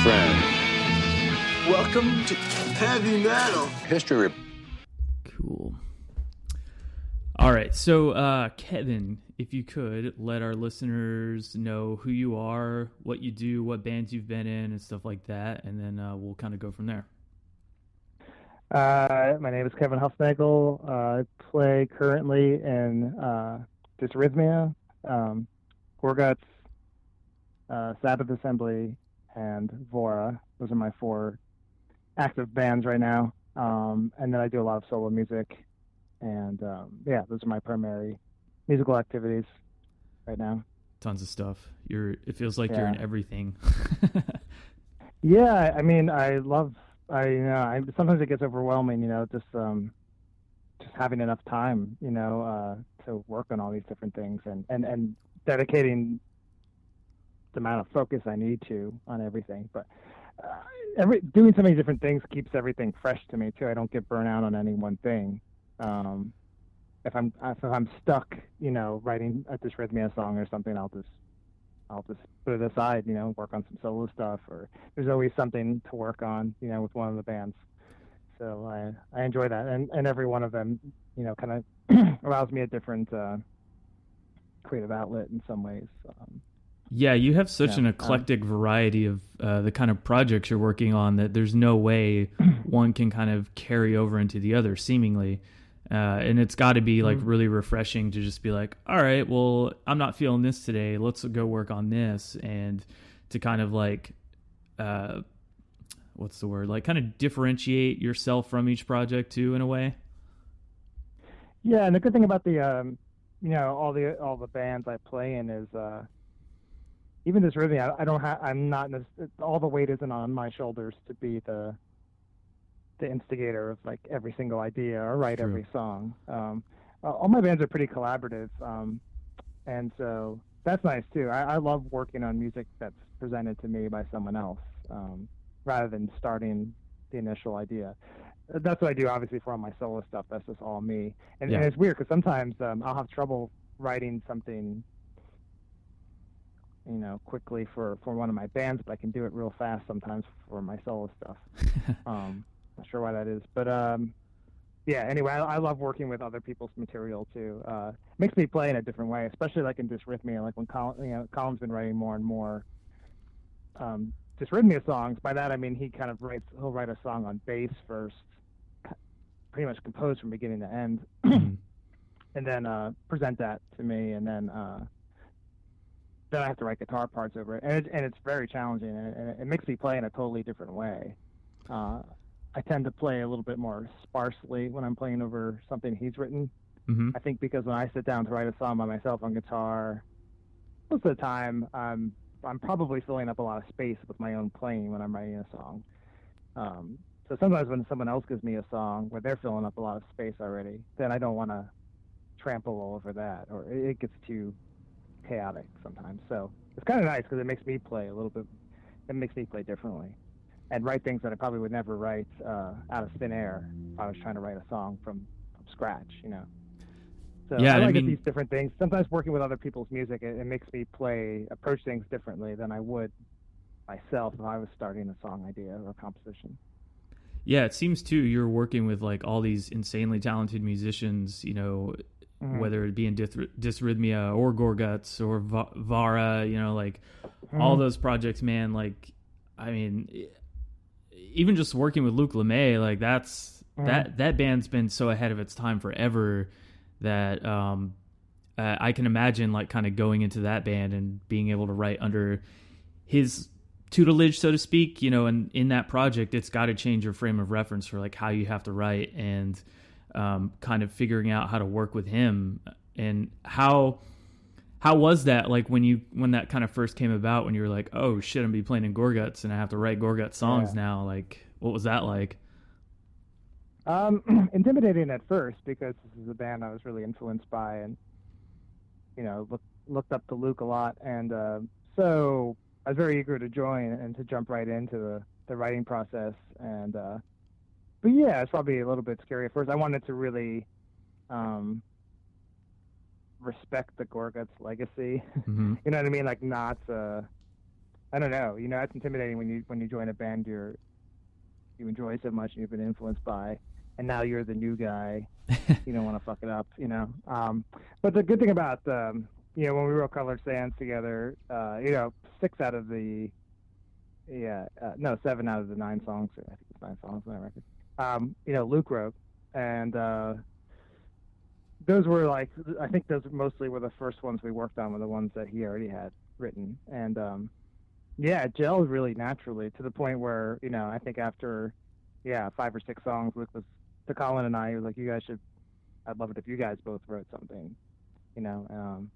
friend. Welcome to heavy metal. History. Cool. All right, so Kevin, if you could let our listeners know who you are, what you do, what bands you've been in, and stuff like that, and then we'll kind of go from there. My name is Kevin Hufnagel. I play currently in Dysrhythmia, Gorguts, Sabbath Assembly, and Vaura. Those are my 4 active bands right now. And then I do a lot of solo music. And those are my primary musical activities right now. Tons of stuff. It feels like you're in everything. Yeah, I mean, sometimes it gets overwhelming, just having enough time, to work on all these different things and dedicating the amount of focus I need to on everything. But doing so many different things keeps everything fresh to me too. I don't get burnt out on any one thing. If I'm stuck, writing a Dysrhythmia song or something, I'll just put it aside, work on some solo stuff, or there's always something to work on, with one of the bands. So I enjoy that, and every one of them, kind of allows me a different creative outlet in some ways. Yeah, you have such an eclectic variety of the kind of projects you're working on that there's no way one can kind of carry over into the other, seemingly. And it's got to be like really refreshing to just be like, all right, well, I'm not feeling this today. Let's go work on this. And to kind of like, what's the word? Like kind of differentiate yourself from each project too, in a way. Yeah. And the good thing about the, all the bands I play in is, even this rhythm, I'm not, all the weight isn't on my shoulders to be the instigator of like every single idea or write every song. All my bands are pretty collaborative, and so that's nice too. I love working on music that's presented to me by someone else, rather than starting the initial idea. That's what I do, obviously, for all my solo stuff. That's just all me, and it's weird because sometimes I'll have trouble writing something, quickly for one of my bands, but I can do it real fast sometimes for my solo stuff. Not sure why that is, but anyway, I love working with other people's material too. Makes me play in a different way, especially like in Dysrhythmia, like when Colin's been writing more and more Dysrhythmia songs. By that I mean he'll write a song on bass first, pretty much composed from beginning to end, and then present that to me, and then I have to write guitar parts over it, and it's very challenging, and it makes me play in a totally different way. I tend to play a little bit more sparsely when I'm playing over something he's written. Mm-hmm. I think because when I sit down to write a song by myself on guitar, most of the time I'm probably filling up a lot of space with my own playing when I'm writing a song. So sometimes when someone else gives me a song where they're filling up a lot of space already, then I don't want to trample all over that, or it gets too chaotic sometimes. So it's kind of nice because it makes me play a little bit. It makes me play differently and write things that I probably would never write out of thin air if I was trying to write a song from scratch, So I like these different things. Sometimes working with other people's music, it makes me approach things differently than I would myself if I was starting a song idea or a composition. Yeah, it seems too you're working with like all these insanely talented musicians, whether it be in Dysrhythmia or Gorguts or Vaura, all those projects, man. Like, I mean, even just working with Luke LeMay, like that band's been so ahead of its time forever that I can imagine like kind of going into that band and being able to write under his tutelage, so to speak, and in that project, it's got to change your frame of reference for like how you have to write and kind of figuring out how to work with him. And how was that like when that kind of first came about, when you were like, oh shit, I'm gonna be playing in Gorguts and I have to write Gorguts songs now? Like, what was that like? Intimidating at first because this is a band I was really influenced by, and looked up to Luke a lot, and so I was very eager to join and to jump right into the writing process. And but yeah, it's probably a little bit scary at first. I wanted to really respect the Gorguts legacy. Mm-hmm. You know what I mean? Like not I don't know. It's intimidating when you join a band you enjoy so much and you've been influenced by, and now you're the new guy. You don't want to fuck it up. But the good thing about when we wrote Colored Sands together, 7 out of the 9 songs. I think it's 9 songs on that record. Luke wrote, and those were I think those mostly were the first ones we worked on, were the ones that he already had written, and it gelled really naturally to the point where I think after 5 or 6 songs, Luke was to Colin and I, he was like, I'd love it if you guys both wrote something, so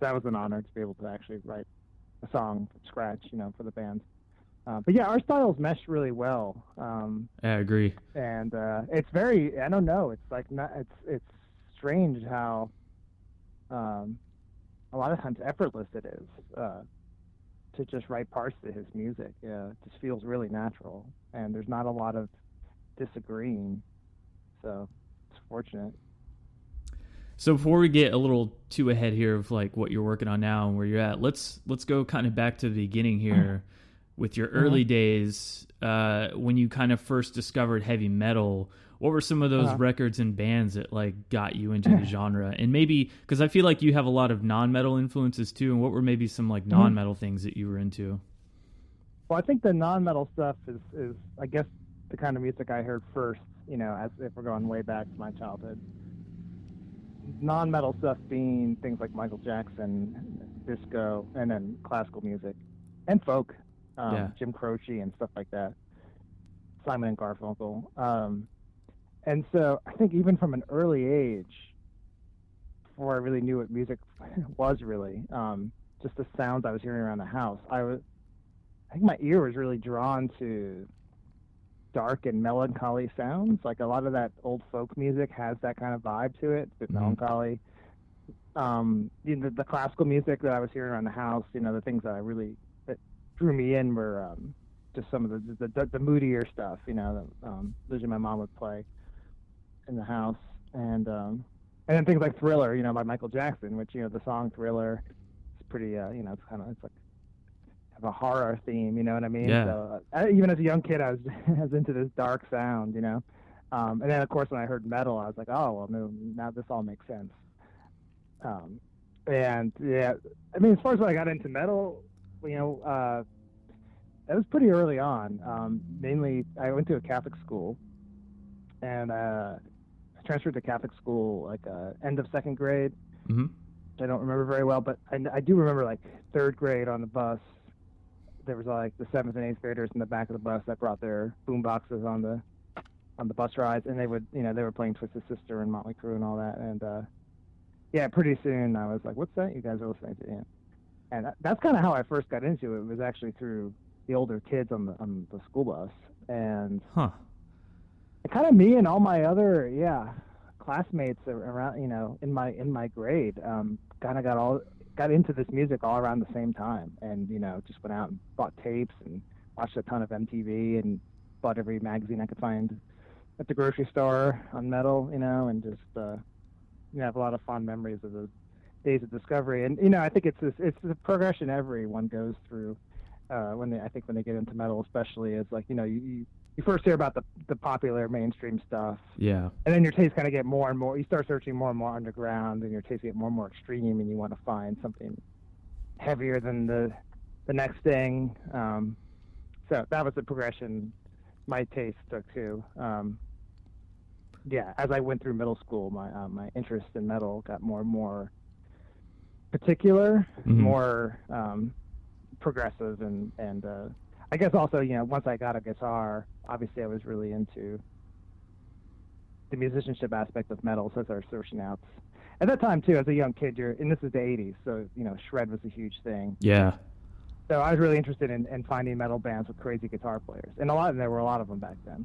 that was an honor to be able to actually write a song from scratch, for the band. But yeah, our styles mesh really well. I agree. And it's very, I don't know, it's like it's strange how a lot of times effortless it is to just write parts to his music. Yeah, it just feels really natural, and there's not a lot of disagreeing. So it's fortunate. So before we get a little too ahead here of like what you're working on now and where you're at, let's go kind of back to the beginning here with your early days, when you kind of first discovered heavy metal. What were some of those records and bands that like got you into the genre? And maybe, because I feel like you have a lot of non-metal influences too, and what were maybe some like non-metal things that you were into? Well, I think the non-metal stuff is I guess the kind of music I heard first, as if we're going way back to my childhood. Non-metal stuff being things like Michael Jackson, disco, and then classical music and folk, Jim Croce and stuff like that, Simon and Garfunkel. And so I think even from an early age, before I really knew what music was really, just the sounds I was hearing around the house, I think my ear was really drawn to dark and melancholy sounds. Like a lot of that old folk music has that kind of vibe to it, a bit melancholy. The classical music that I was hearing around the house, the things that drew me in were just some of the moodier stuff, that usually my mom would play in the house, and then things like Thriller, by Michael Jackson, which the song Thriller is pretty, it's like have a horror theme, you know what I mean? Yeah. So even as a young kid, I was into this dark sound, and then of course when I heard metal, I was like, oh well, no, now this all makes sense. And yeah, I mean, as far as when I got into metal, that was pretty early on. Mainly, I went to a Catholic school, and I transferred to Catholic school like end of 2nd grade. Mm-hmm. I don't remember very well, but I do remember like 3rd grade on the bus. There was like the 7th and 8th graders in the back of the bus that brought their boom boxes on the bus rides, and they were playing Twisted Sister and Motley Crue and all that. And pretty soon I was like, "What's that you guys are listening to?" And that's kind of how I first got into it. It was actually through the older kids on the school bus, and kind of me and all my other classmates around, in my grade, kind of got into this music all around the same time, and just went out and bought tapes and watched a ton of MTV and bought every magazine I could find at the grocery store on metal, and just have a lot of fond memories of those days of discovery. And I think it's the progression everyone goes through when they get into metal, especially. It's like you first hear about the popular mainstream stuff, and then your tastes kind of get more and more. You start searching more and more underground, and your tastes get more and more extreme, and you want to find something heavier than the next thing. So that was the progression my taste took too. As I went through middle school, my interest in metal got more and more particular, more progressive, and I guess also, once I got a guitar, obviously I was really into the musicianship aspect of metal, so I started searching out. At that time, too, as a young kid, and this is the 80s, so, shred was a huge thing. Yeah. So I was really interested in finding metal bands with crazy guitar players. And there were a lot of them back then.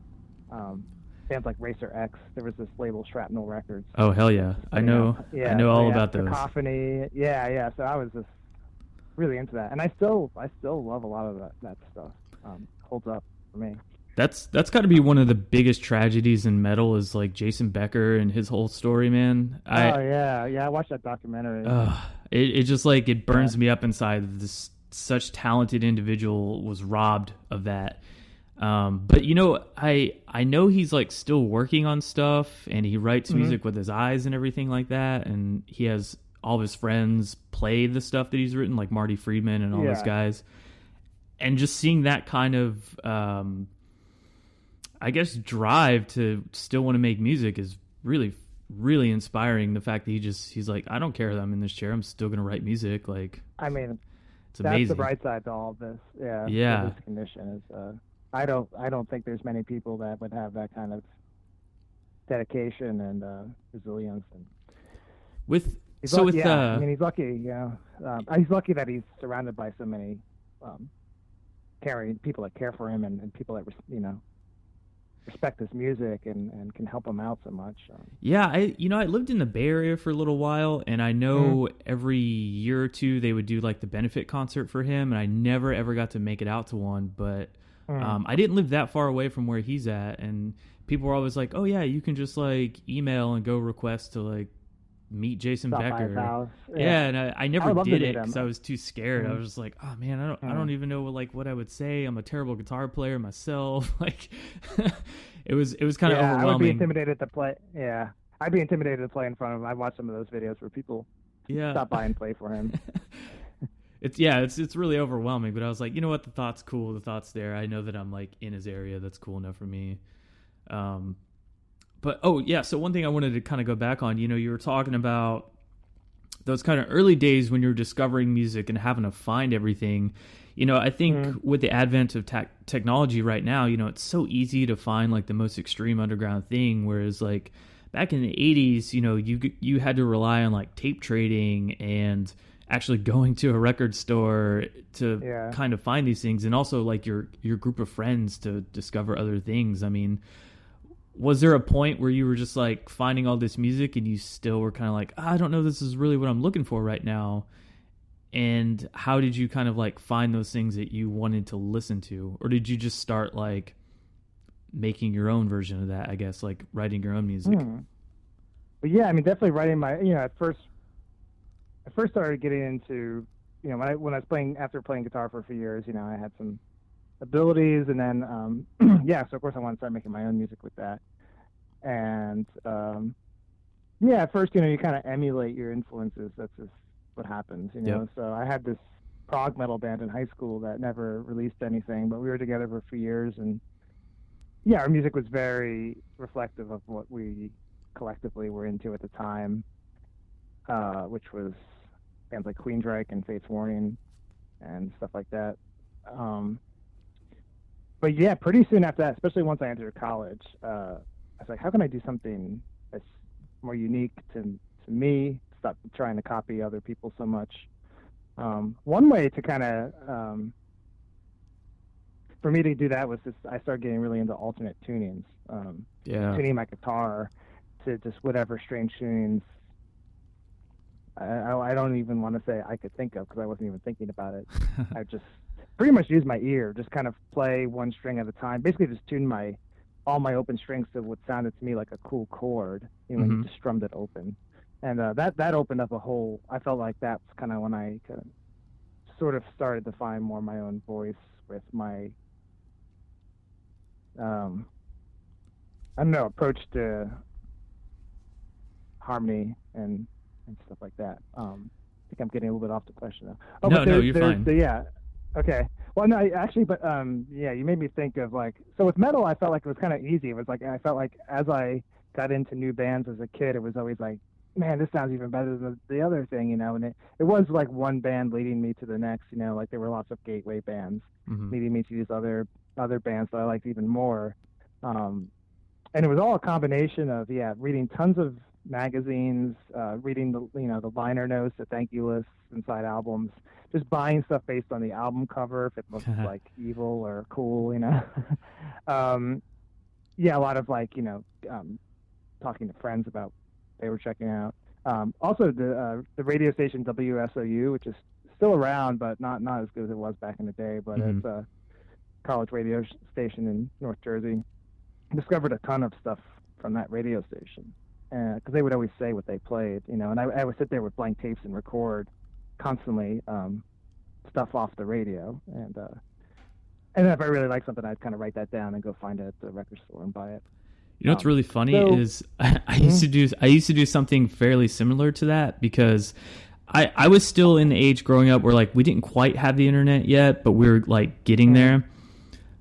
Bands like Racer X, there was this label, Shrapnel Records. Oh, hell yeah. I know all about those. Cacophony. Yeah. So I was just really into that, and I still love a lot of that stuff. Holds up for me. That's got to be one of the biggest tragedies in metal, is like Jason Becker and his whole story, man. I watched that documentary. It just like it burns me up inside, this such talented individual was robbed of that. But you know, I know he's like still working on stuff, and he writes music with his eyes and everything like that, and he has all of his friends play the stuff that he's written, like Marty Friedman and all those guys. And just seeing that kind of, I guess, drive to still want to make music is really, really inspiring. The fact that he's like, I don't care that I'm in this chair, I'm still going to write music. Like, I mean, it's amazing. That's the bright side to all of this. Yeah. Yeah. This condition is, I don't think there's many people that would have that kind of dedication and resilience. And he's lucky. I mean, he's lucky. He's lucky that he's surrounded by so many caring people that care for him and people that respect his music and can help him out so much. I lived in the Bay Area for a little while, and I know every year or two they would do like the benefit concert for him, and I never ever got to make it out to one, but I didn't live that far away from where he's at, and people were always like, oh yeah, you can just like email and go request to like meet Jason Becker. And I never did it because I was too scared. I was just like, oh man, I don't even know what I would say. I'm a terrible guitar player myself. Like it was kind of overwhelming. I would be intimidated to play. Yeah, I'd be intimidated to play in front of him. I watched some of those videos where people stop by and play for him. It's really overwhelming, but I was like, you know what, the thought's cool, the thought's there. I know that I'm like in his area. That's cool enough for me. But so one thing I wanted to kind of go back on, you were talking about those kind of early days when you're discovering music and having to find everything. I think with the advent of technology right now, it's so easy to find like the most extreme underground thing, whereas like back in the 80s, you had to rely on like tape trading and actually going to a record store to kind of find these things, and also like your group of friends to discover other things. I mean, was there a point where you were just like finding all this music and you still were kind of like, I don't know, this is really what I'm looking for right now? And how did you kind of like find those things that you wanted to listen to? Or did you just start like making your own version of that, I guess, like writing your own music? But yeah, I mean, definitely writing my, I first started getting into, when I was after playing guitar for a few years, I had some abilities, and then so of course I wanted to start making my own music with that. And at first, you kind of emulate your influences. That's just what happens, So I had this prog metal band in high school that never released anything, but we were together for a few years, and our music was very reflective of what we collectively were into at the time, which was bands like Queensryche and Fate's Warning and stuff like that. But yeah, pretty soon after that, especially once I entered college, I was like, how can I do something that's more unique to me? Stop trying to copy other people so much. One way to kind of, for me to do that was just, I started getting really into alternate tunings. Tuning my guitar to just whatever strange tunings I don't even want to say I could think of, because I wasn't even thinking about it. I just pretty much use my ear, just kind of play one string at a time. Basically, just tune all my open strings to what sounded to me like a cool chord, when you just strummed it open, and that opened up a whole. I felt like that's kind of when I sort of started to find more my own voice with my, approach to harmony and stuff like that. I think I'm getting a little bit off the question though. No, you're fine. Okay. Well, no, actually, but you made me think of like, so with metal, I felt like it was kind of easy. It was like, I felt like as I got into new bands as a kid, it was always like, man, this sounds even better than the other thing, and it was like one band leading me to the next, like there were lots of gateway bands leading me to these other bands that I liked even more. And it was all a combination of, reading tons of magazines, reading the liner notes, the thank you lists inside albums, just buying stuff based on the album cover if it looks like evil or cool, a lot of like talking to friends about what they were checking out. Also the radio station WSOU, which is still around but not as good as it was back in the day, but it's a college radio station in North Jersey. Discovered a ton of stuff from that radio station, because they would always say what they played, and I would sit there with blank tapes and record constantly, stuff off the radio, and then if I really like something, I'd kind of write that down and go find it at the record store and buy it. You know what's really funny is I used to do something fairly similar to that, because I was still in the age growing up where like we didn't quite have the internet yet, but we were like getting there.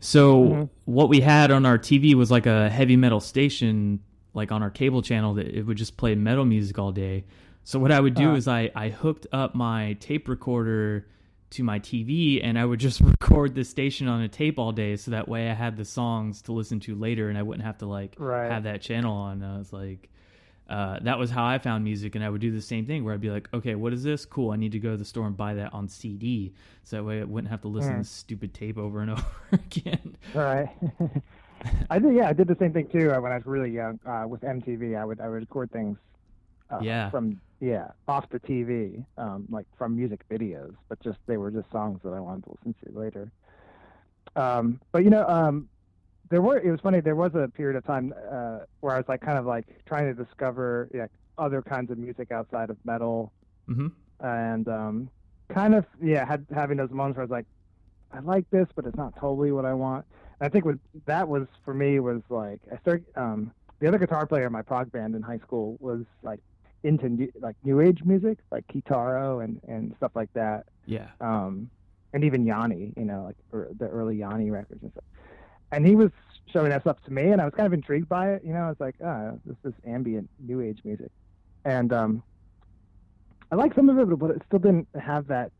So what we had on our TV was like a heavy metal station, like on our cable channel, that it would just play metal music all day. So what I would do is I hooked up my tape recorder to my TV, and I would just record the station on a tape all day, so that way I had the songs to listen to later, and I wouldn't have to like have that channel on. I was like, that was how I found music, and I would do the same thing where I'd be like, okay, what is this? Cool, I need to go to the store and buy that on CD, so that way I wouldn't have to listen to this stupid tape over and over again. Right. I did the same thing too when I was really young. With MTV, I would record things from off the TV, like from music videos, but they were just songs that I wanted to listen to later. But it was funny. There was a period of time where I was like kind of like trying to discover other kinds of music outside of metal, and kind of having those moments where I was like, I like this, but it's not totally what I want. And I think what that was for me was like I started. The other guitar player in my prog band in high school was like into new age music, like Kitaro and stuff like that. Yeah. And even Yanni, like the early Yanni records and stuff. And he was showing that stuff to me, and I was kind of intrigued by it. I was like, this is ambient new age music, and I liked some of it, but it still didn't have that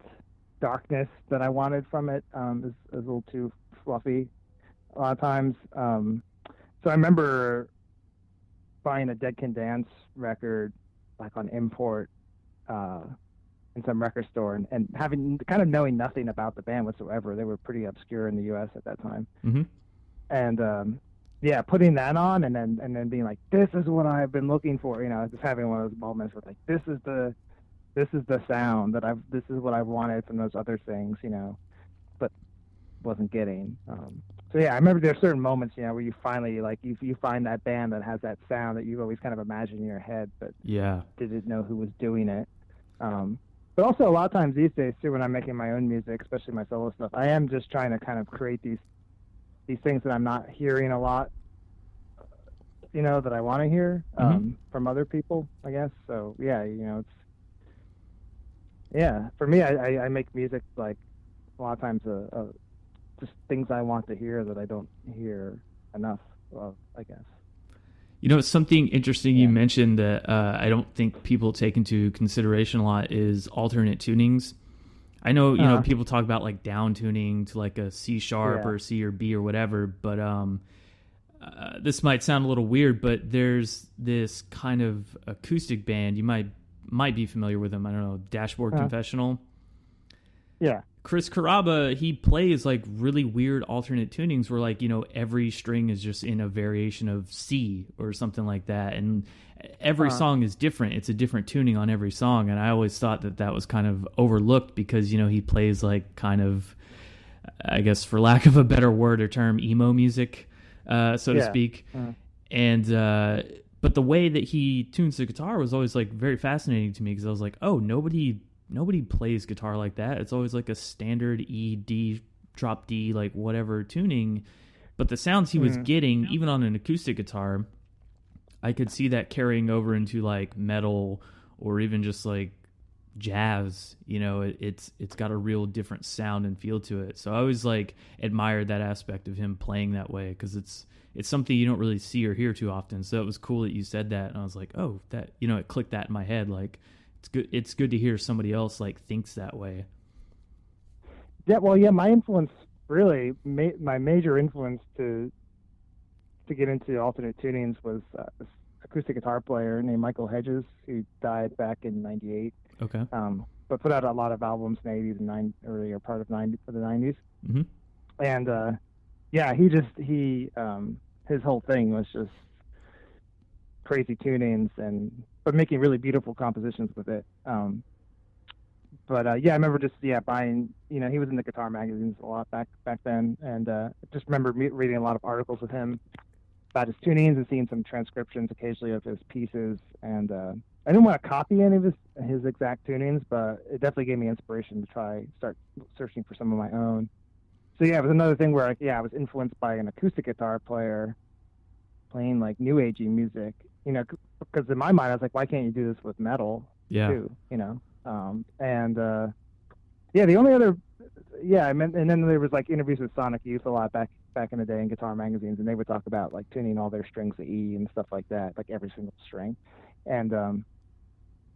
darkness that I wanted from it. It was a little too fluffy a lot of times. So I remember buying a Dead Can Dance record like on import in some record store, and having kind of knowing nothing about the band whatsoever. They were pretty obscure in the U.S. at that time. And putting that on and then being like, this is what I've been looking for. Just having one of those moments where like, this is the sound this is what I wanted from those other things, but wasn't getting. So I remember there are certain moments, where you finally like you find that band that has that sound that you've always kind of imagined in your head, but didn't know who was doing it. But also a lot of times these days too, when I'm making my own music, especially my solo stuff, I am just trying to kind of create these things that I'm not hearing a lot, that I want to hear from other people, I guess. So it's for me, I make music like a lot of times just things I want to hear that I don't hear enough of, I guess. It's something interesting you mentioned that I don't think people take into consideration a lot is alternate tunings. I know, people talk about like down tuning to like a C sharp or C or B or whatever, but this might sound a little weird, but there's this kind of acoustic band, you might be familiar with them. I don't know, Dashboard Confessional. Yeah. Chris Carrabba, he plays like really weird alternate tunings where like, every string is just in a variation of C or something like that. And every song is different. It's a different tuning on every song. And I always thought that was kind of overlooked because, he plays like kind of, I guess for lack of a better word or term, emo music, so to speak. And, but the way that he tunes the guitar was always like very fascinating to me because I was like, oh, nobody plays guitar like that. It's always like a standard E, D, drop D, like whatever tuning. But the sounds he was getting, even on an acoustic guitar, I could see that carrying over into like metal or even just like jazz. It's got a real different sound and feel to it. So I always like admired that aspect of him playing that way because it's something you don't really see or hear too often. So it was cool that you said that, and I was like, oh, that it clicked that in my head. Like it's good to hear somebody else like thinks that way. Yeah, well, my influence really, my major influence to get into alternate tunings was this acoustic guitar player named Michael Hedges, who died back in '98. Okay. But put out a lot of albums in the '80s and earlier part of the '90s. And his whole thing was just crazy tunings but making really beautiful compositions with it. I remember just buying. He was in the guitar magazines a lot back then, and just remember reading a lot of articles with him about his tunings and seeing some transcriptions occasionally of his pieces. And I didn't want to copy any of his exact tunings, but it definitely gave me inspiration to start searching for some of my own. So yeah, it was another thing where I was influenced by an acoustic guitar player playing like new agey music, because in my mind I was like, why can't you do this with metal too, the only other, and then there was like interviews with Sonic Youth a lot back in the day in guitar magazines, and they would talk about like tuning all their strings to E and stuff like that, like every single string. And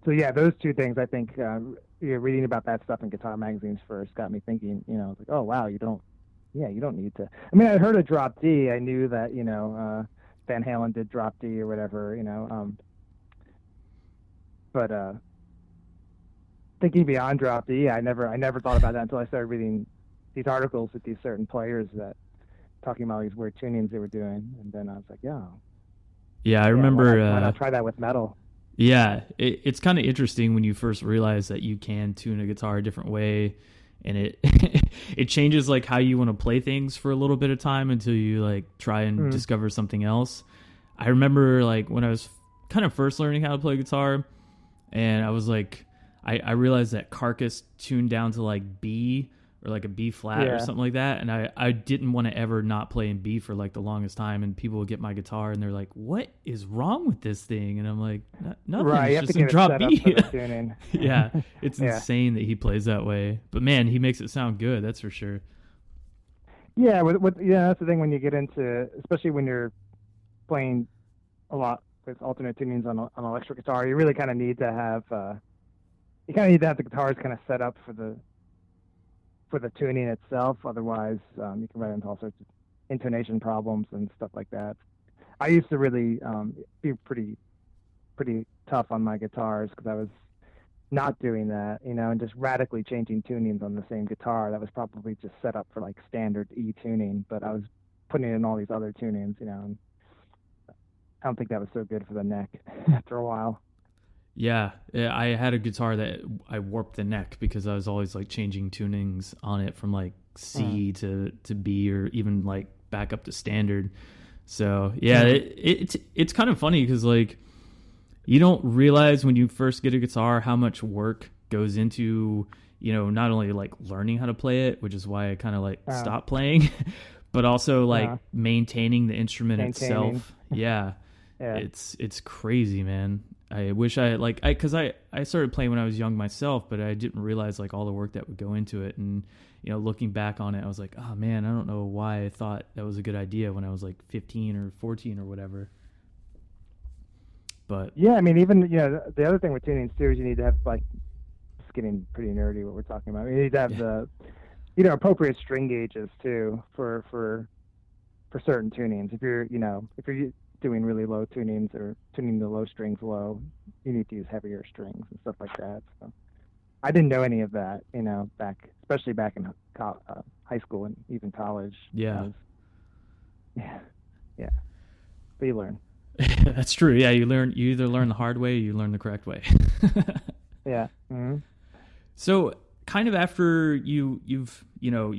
those two things, I think, reading about that stuff in guitar magazines first got me thinking, like, oh wow, you don't need to. I mean, I heard of drop D. I knew that, Van Halen did drop D or whatever, but thinking beyond drop D, I never thought about that until I started reading these articles with these certain players that talking about these weird tunings they were doing, and then I was like, I remember. Why not try that with metal? Yeah, it's kind of interesting when you first realize that you can tune a guitar a different way, and it it changes like how you want to play things for a little bit of time until you like try and discover something else. I remember like when I was kind of first learning how to play guitar, and I was like, I realized that Carcass tuned down to like B or like a B flat or something like that, and I didn't want to ever not play in B for like the longest time, and people would get my guitar and they're like, what is wrong with this thing? And I'm like, nothing, right, it's just a drop B. Yeah, it's Yeah. insane that he plays that way, but man, he makes it sound good, that's for sure. Yeah, that's the thing when you get into, especially when you're playing a lot with alternate tunings on electric guitar, you really kind of need to have the guitars kind of set up for the tuning itself. Otherwise, you can run into all sorts of intonation problems and stuff like that. I used to really be pretty tough on my guitars because I was not doing that, and just radically changing tunings on the same guitar that was probably just set up for like standard E tuning, but I was putting in all these other tunings, and I don't think that was so good for the neck after a while. Yeah, I had a guitar that I warped the neck because I was always like changing tunings on it from like C to B or even like back up to standard. So yeah, it's kind of funny because like you don't realize when you first get a guitar how much work goes into, not only like learning how to play it, which is why I kind of like stopped playing, but also like maintaining the instrument itself. Yeah. It's crazy, man. I wish because I started playing when I was young myself, but I didn't realize like all the work that would go into it. And, looking back on it, I was like, oh man, I don't know why I thought that was a good idea when I was like 15 or 14 or whatever. But yeah, I mean, even, the other thing with tunings too is you need to have like, it's getting pretty nerdy what we're talking about. You need to have the, appropriate string gauges too for certain tunings. If you're doing really low tunings or tuning the low strings low, you need to use heavier strings and stuff like that. So I didn't know any of that, especially back in high school and even college. Yeah. Yeah. But you learn. That's true. Yeah, you either learn the hard way or you learn the correct way. Yeah. Mm-hmm. So kind of after you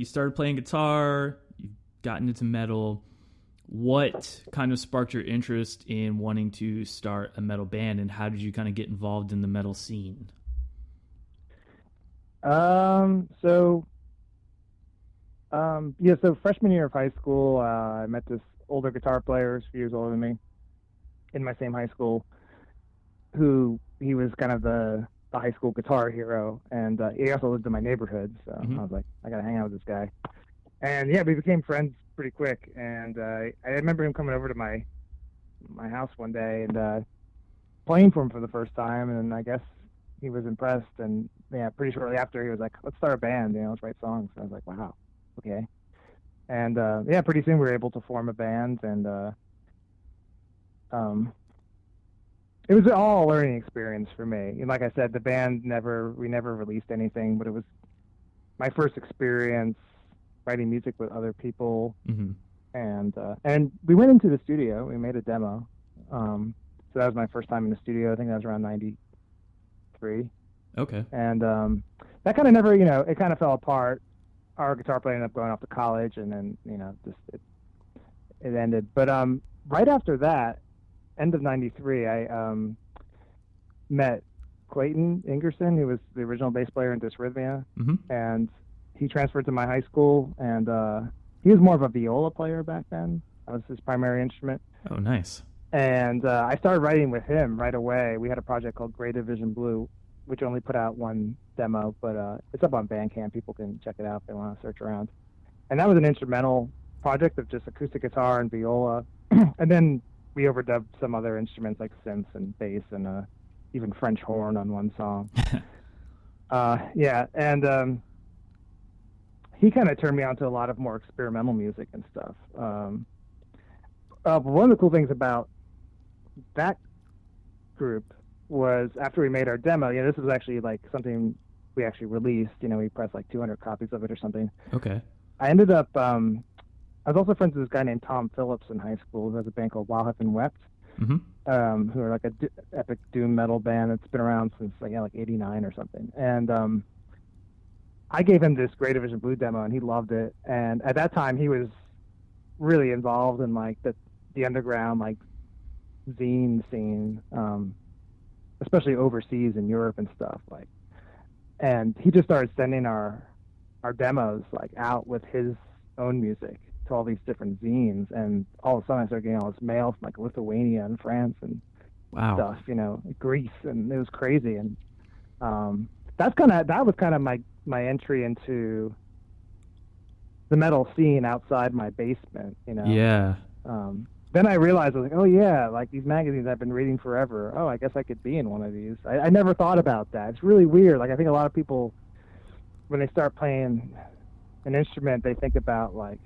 started playing guitar, you've gotten into metal, what kind of sparked your interest in wanting to start a metal band, and how did you kind of get involved in the metal scene? So freshman year of high school, I met this older guitar player, a few years older than me, in my same high school, he was kind of the high school guitar hero, and he also lived in my neighborhood, so I was like, I gotta hang out with this guy. And yeah, we became friends pretty quick, and I remember him coming over to my house one day and playing for him for the first time, and I guess he was impressed, and yeah, pretty shortly after he was like, let's start a band, let's write songs. And I was like, wow, okay. And pretty soon we were able to form a band, and it was all a learning experience for me. And like I said, the band we never released anything, but it was my first experience writing music with other people. Mm-hmm. And we went into the studio. We made a demo. So that was my first time in the studio. I think that was around 93. Okay. And that kind of never, it kind of fell apart. Our guitar player ended up going off to college, and then, it ended. But right after that, end of '93, I met Clayton Ingerson, who was the original bass player in Dysrhythmia, and he transferred to my high school, and he was more of a viola player back then. That was his primary instrument. Oh, nice. And I started writing with him right away. We had a project called Grey Division Blue, which only put out one demo, but it's up on Bandcamp. People can check it out if they want to search around. And that was an instrumental project of just acoustic guitar and viola. And then we overdubbed some other instruments like synths and bass and even French horn on one song. And he kind of turned me on to a lot of more experimental music and stuff. One of the cool things about that group was after we made our demo, this was actually like something we actually released, we pressed like 200 copies of it or something. Okay. I ended up, I was also friends with this guy named Tom Phillips in high school who has a band called While Heaven Wept, who are like a epic doom metal band that's been around since like 89 or something. And I gave him this Grey Division Blue demo and he loved it. And at that time he was really involved in like the underground like zine scene, especially overseas in Europe and stuff, like, and he just started sending our demos like out with his own music to all these different zines, and all of a sudden I started getting all this mail from like Lithuania and France and stuff, Greece, and it was crazy. And that was kind of my entry into the metal scene outside my basement, Yeah. Then I realized, I was like, oh yeah, like these magazines I've been reading forever. Oh, I guess I could be in one of these. I never thought about that. It's really weird. Like I think a lot of people, when they start playing an instrument, they think about like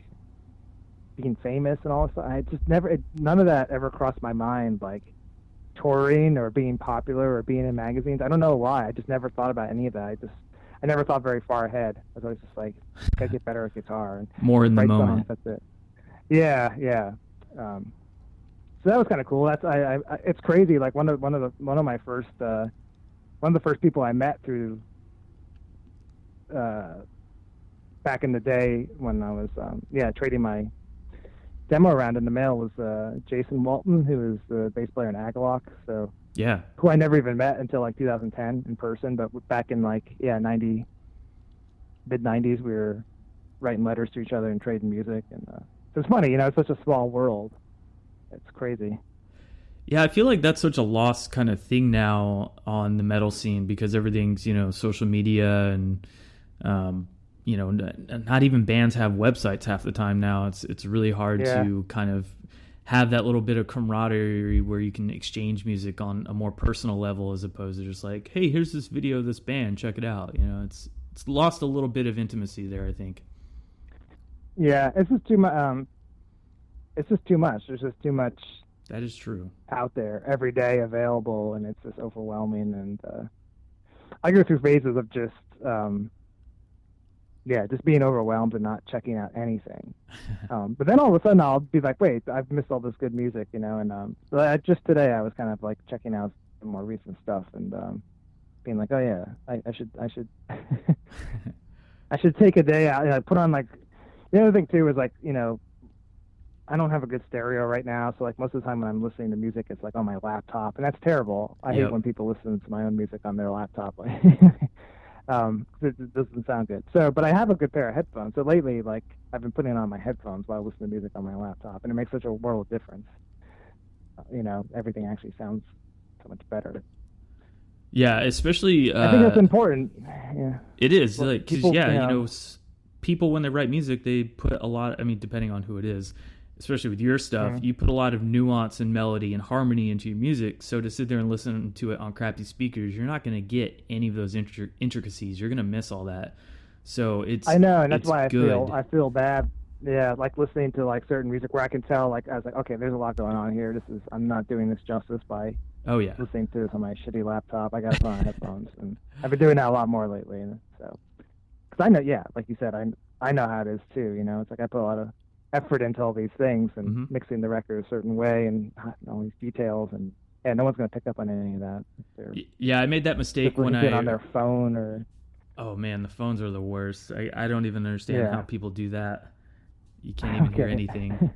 being famous and all this stuff. I just none of that ever crossed my mind, like touring or being popular or being in magazines. I don't know why. I just never thought about any of that. I never thought very far ahead. I was always just like, gotta get better at guitar and more in the moment. Songs, that's it. Yeah. So that was kind of cool. That's it's crazy. Like one of the first people I met through back in the day when I was trading my demo around in the mail was Jason Walton, who is the bass player in Agalock. So yeah, who I never even met until like 2010 in person. But back in like mid 90s, we were writing letters to each other and trading music, and so it's funny, it's such a small world. It's crazy. Yeah, I feel like that's such a lost kind of thing now on the metal scene because everything's, social media and, not even bands have websites half the time now. It's really hard to kind of have that little bit of camaraderie where you can exchange music on a more personal level as opposed to just like, hey, here's this video of this band, check it out. It's lost a little bit of intimacy there, I think. Yeah, it's just too much. It's just too much. There's just too much. That is true. Out there every day available, and it's just overwhelming. And I go through phases of just being overwhelmed and not checking out anything. But then all of a sudden I'll be like, wait, I've missed all this good music, And just today I was kind of like checking out some more recent stuff and being like, oh yeah, I should I should take a day out. I put on like. The other thing too is like, I don't have a good stereo right now, so like most of the time when I'm listening to music, it's like on my laptop, and that's terrible. I hate when people listen to my own music on their laptop. It doesn't sound good. So, but I have a good pair of headphones. So lately, like I've been putting on my headphones while listening to music on my laptop, and it makes such a world of difference. Everything actually sounds so much better. Yeah, especially. I think that's important. Yeah, it is. Well, like, people, people when they write music, they put a lot. I mean, depending on who it is. Especially with your stuff, you put a lot of nuance and melody and harmony into your music. So to sit there and listen to it on crappy speakers, you're not going to get any of those intricacies. You're going to miss all that. So I know, and that's why I feel bad. Yeah, like listening to like certain music where I can tell, like I was like, okay, there's a lot going on here. I'm not doing this justice by listening to this on my shitty laptop. I got to put on headphones, and I've been doing that a lot more lately. So, because I know, like you said, I know how it is too. It's like I put a lot of effort into all these things and mixing the record a certain way and all these details, and no one's going to pick up on any of that. Yeah, I made that mistake when on their phone or. Oh man, the phones are the worst. I don't even understand how people do that. You can't even hear anything.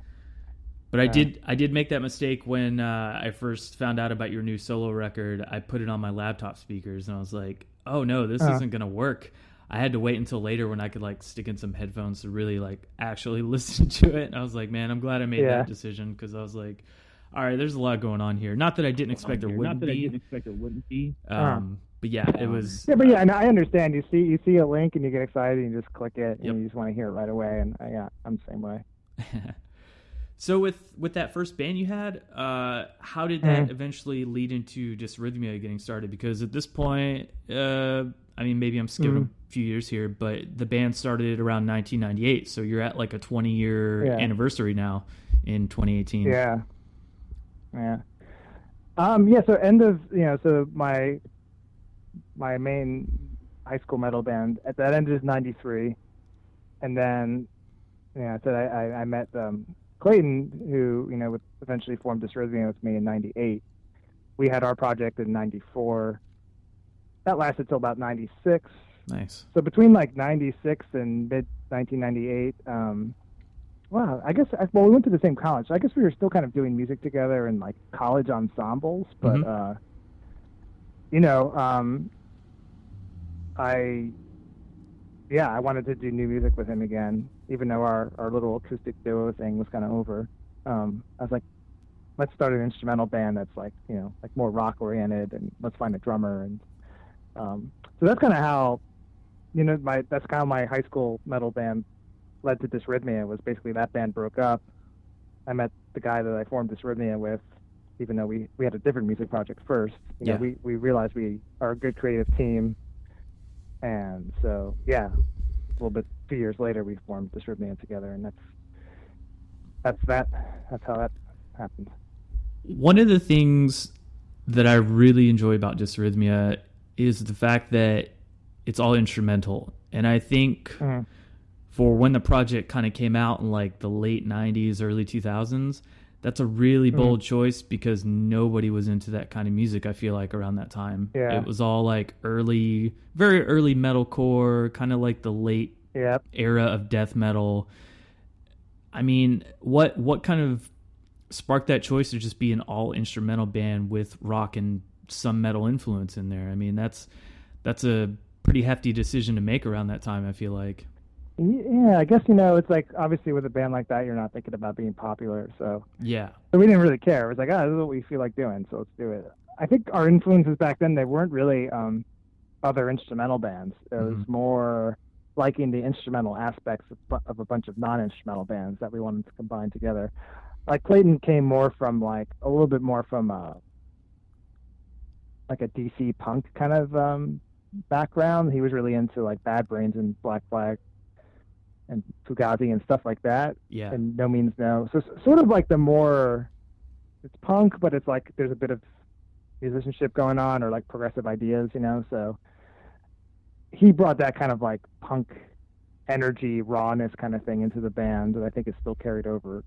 But I did make that mistake when I first found out about your new solo record. I put it on my laptop speakers, and I was like, "Oh no, this isn't gonna work." I had to wait until later when I could like stick in some headphones to really like actually listen to it. And I was like, "Man, I'm glad I made that decision," because I was like, "All right, there's a lot going on here." Not that I didn't expect there wouldn't be. But yeah, it was. Yeah, but and I understand. You see a link and you get excited and you just click it and you just want to hear it right away. And I'm the same way. So with that first band you had, how did that eventually lead into Dysrhythmia getting started? Because at this point, I mean, maybe I'm skipping a few years here, but the band started around 1998, so you're at like a 20-year anniversary now in 2018. Yeah. So end of so my main high school metal band at that end is 93, and then so I met Clayton, who would eventually form Dysrhythmia with me in 98. We had our project in 94. That lasted till about 96. Nice. So between like 96 and mid 1998, I guess we went to the same college. So I guess we were still kind of doing music together in like college ensembles, but I wanted to do new music with him again, even though our little acoustic duo thing was kind of over. I was like, let's start an instrumental band that's like more rock oriented, and let's find a drummer. And so that's kind of how my high school metal band led to Dysrhythmia. Was basically that band broke up. I met the guy that I formed Dysrhythmia with, even though we had a different music project first. We realized we are a good creative team. And so, a little bit, 2 years later, we formed Dysrhythmia together, and that's how that happened. One of the things that I really enjoy about Dysrhythmia is the fact that it's all instrumental. And I think for when the project kind of came out in like the late 90s, early 2000s, that's a really bold choice because nobody was into that kind of music, I feel like, around that time. Yeah. It was all like very early metalcore, kind of like the late era of death metal. I mean, what kind of sparked that choice to just be an all-instrumental band with rock and some metal influence in there? I mean, that's a pretty hefty decision to make around that time, I feel like. Yeah, I guess, it's like, obviously with a band like that, you're not thinking about being popular, so. Yeah. So we didn't really care. It was like, this is what we feel like doing, so let's do it. I think our influences back then, they weren't really other instrumental bands. It was more liking the instrumental aspects of a bunch of non-instrumental bands that we wanted to combine together. Like, Clayton came more from, like, a little bit more from, like a DC punk kind of background. He was really into, like, Bad Brains and Black Flag and Fugazi and stuff like that. Yeah. And No Means No. So sort of like it's punk, but it's like there's a bit of musicianship going on, or like progressive ideas, so he brought that kind of like punk energy, rawness kind of thing into the band that I think is still carried over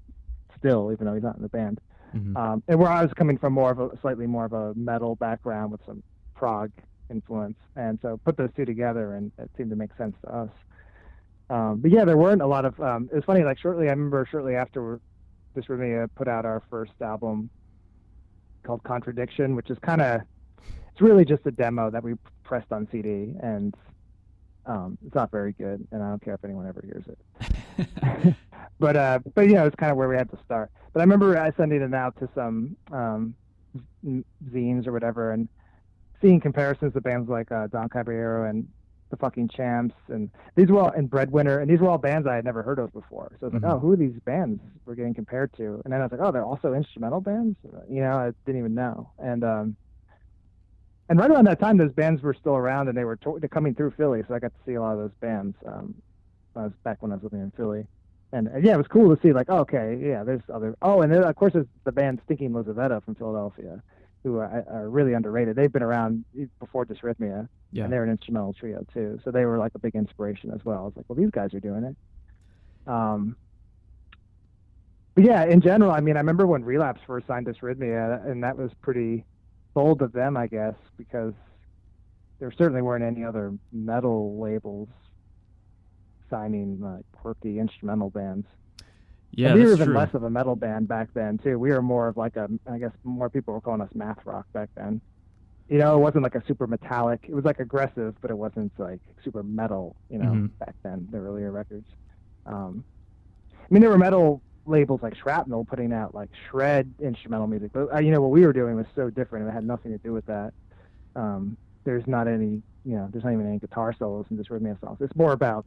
still, even though he's not in the band. And where I was coming from slightly more of a metal background with some prog influence. And so put those two together and it seemed to make sense to us. But yeah, there weren't a lot of, it was funny, like I remember shortly after Dysrhythmia put out our first album called Contradiction, which is it's really just a demo that we pressed on CD, and it's not very good, and I don't care if anyone ever hears it. But it's kind of where we had to start. But I remember sending it out to some zines or whatever, and seeing comparisons to bands like Don Caballero and the Fucking Champs, and these were all, and Breadwinner, and these were all bands I had never heard of before. So I was like, oh, who are these bands we're getting compared to? And then I was like, oh, they're also instrumental bands? I didn't even know. And right around that time, those bands were still around, and they're coming through Philly, so I got to see a lot of those bands when I was living in Philly. And it was cool to see, like, there's other... Oh, and then, of course, there's the band Stinking Lizaveta from Philadelphia, who are really underrated. They've been around before Dysrhythmia, and they're an instrumental trio too. So they were like a big inspiration as well. I was like, well, these guys are doing it. But yeah, in general, I mean, I remember when Relapse first signed Dysrhythmia, and that was pretty bold of them, I guess, because there certainly weren't any other metal labels signing quirky instrumental bands. Yeah, And we were that's even true. less of a metal band back then too. We were more of like I guess more people were calling us math rock back then. You know, it wasn't like a super metallic. It was like aggressive, but it wasn't like super metal. You know, Hmm. back then the earlier records. Um, I mean, there were metal labels like Shrapnel putting out like shred instrumental music, but you know what we were doing was so different. It had nothing to do with that. There's not any, there's not even any guitar solos in Dysrhythmia songs. It's more about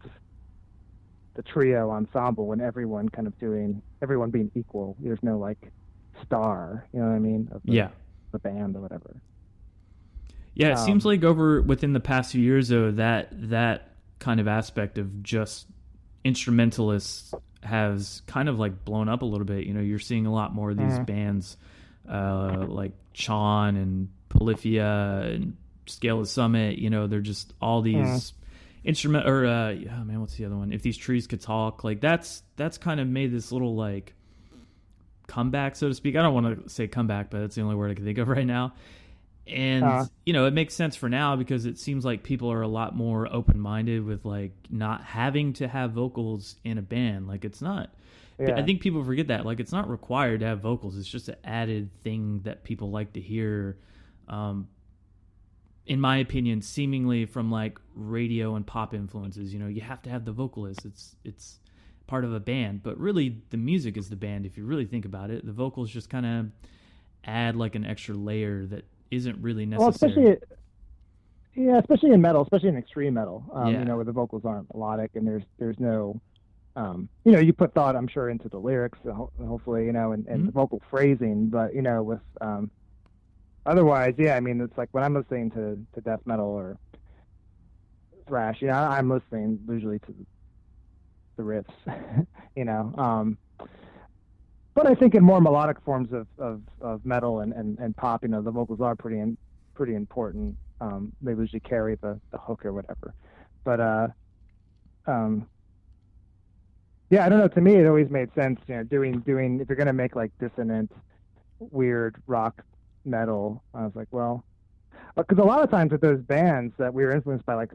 the trio ensemble and everyone being equal. There's no like star, you know what I mean, of Yeah. the band or whatever. Yeah, it seems Um, like over within the past few years, though, that kind of aspect of just instrumentalists has kind of like blown up a little bit. You know, you're seeing a lot more of these mhm, bands like Chon and Polyphia and Scale of Summit. You know, they're just all mhm. these instrument or oh man, what's the other one? If These Trees Could Talk. Like that's kind of made this little like comeback, so to speak. I don't want to say comeback, but that's the only word I can think of right now. And uh, you know, it makes sense for now because it seems like people are a lot more open-minded with like not having to have vocals in a band. Like it's not, I yeah. think people forget that, like it's not required to have vocals. It's just an added thing that people like to hear. um in my opinion, seemingly from like radio and pop influences. You know, you have to have the vocalist. It's part of a band, but really the music is the band. If you really think about it, the vocals just kind of add like an extra layer that isn't really Well, necessary. especially in metal, especially in extreme metal, Yeah. where the vocals aren't melodic and there's no, you put thought, I'm sure, into the lyrics, hopefully, and the Mhm. vocal phrasing, but with otherwise, yeah, I mean, it's like when I'm listening to death metal or thrash, I'm listening usually to the riffs, you know. But I think in more melodic forms of metal and pop, the vocals are pretty important. They usually carry the hook or whatever. But um, yeah, I don't know. To me, it always made sense, doing if you're gonna make like dissonant, weird rock metal. I was like, well, because a lot of times with those bands that we were influenced by, like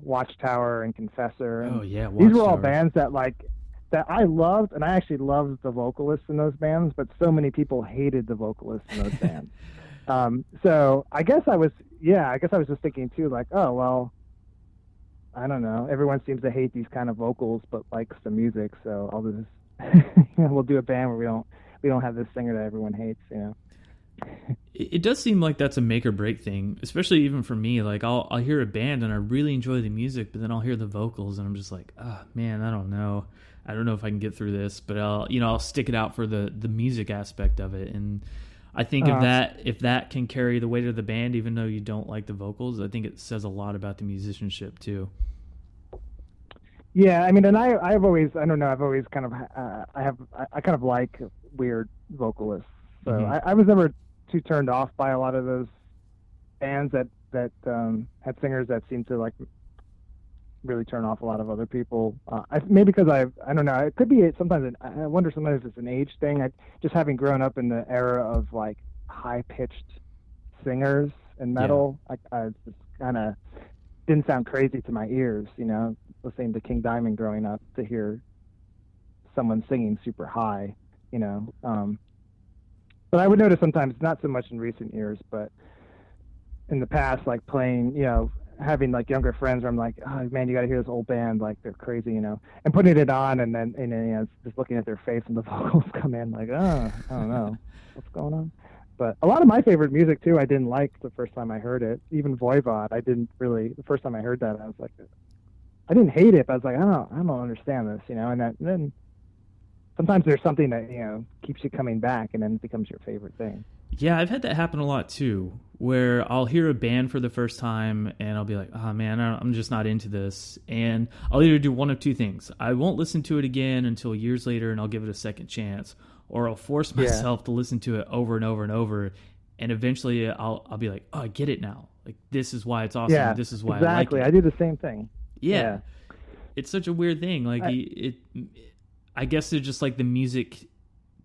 Watchtower and Confessor, Oh and yeah, these were all Watchtower. bands that I loved, and I actually loved the vocalists in those bands, but so many people hated the vocalists in those bands. So I guess I was just thinking too, like, oh well, I don't know. Everyone seems to hate these kind of vocals, but likes the music, so I'll just we'll do a band where we don't have this singer that everyone hates. It does seem like that's a make or break thing, especially even for me. Like I'll hear a band and I really enjoy the music, but then I'll hear the vocals and I'm just like, oh man, I don't know. I don't know if I can get through this, but I'll stick it out for the music aspect of it. And I think Uh, if that can carry the weight of the band, even though you don't like the vocals, I think it says a lot about the musicianship too. Yeah, I mean, and I've always, I don't know, I've always kind of, I kind of like weird vocalists. So Hmm. I was never too turned off by a lot of those bands that had singers that seemed to like really turn off a lot of other people. Maybe because I don't know, it could be sometimes, I wonder sometimes if it's an age thing. Just having grown up in the era of like high pitched singers and Yeah. metal, I just kind of didn't sound crazy to my ears, listening to King Diamond growing up to hear someone singing super high, you know. But I would notice sometimes, not so much in recent years, but in the past, like playing, having like younger friends where I'm like, oh man, you got to hear this old band, like they're crazy, and putting it on and just looking at their face and the vocals come in, like, oh, I don't know what's going on. But a lot of my favorite music too, I didn't like the first time I heard it. Even Voivod, I didn't really. The first time I heard that, I was like, I didn't hate it, but I was like, I don't understand this, and then sometimes there's something that keeps you coming back, and then it becomes your favorite thing. Yeah, I've had that happen a lot too, where I'll hear a band for the first time and I'll be like, oh man, I'm just not into this. And I'll either do one of two things. I won't listen to it again until years later and I'll give it a second chance, or I'll force Yeah, myself to listen to it over and over and over. And eventually I'll be like, oh, I get it now. Like, this is why it's awesome. yeah, This is why I like exactly. I it. do the same thing. Yeah. Yeah, It's such a weird thing. Like, I, I guess it's just like the music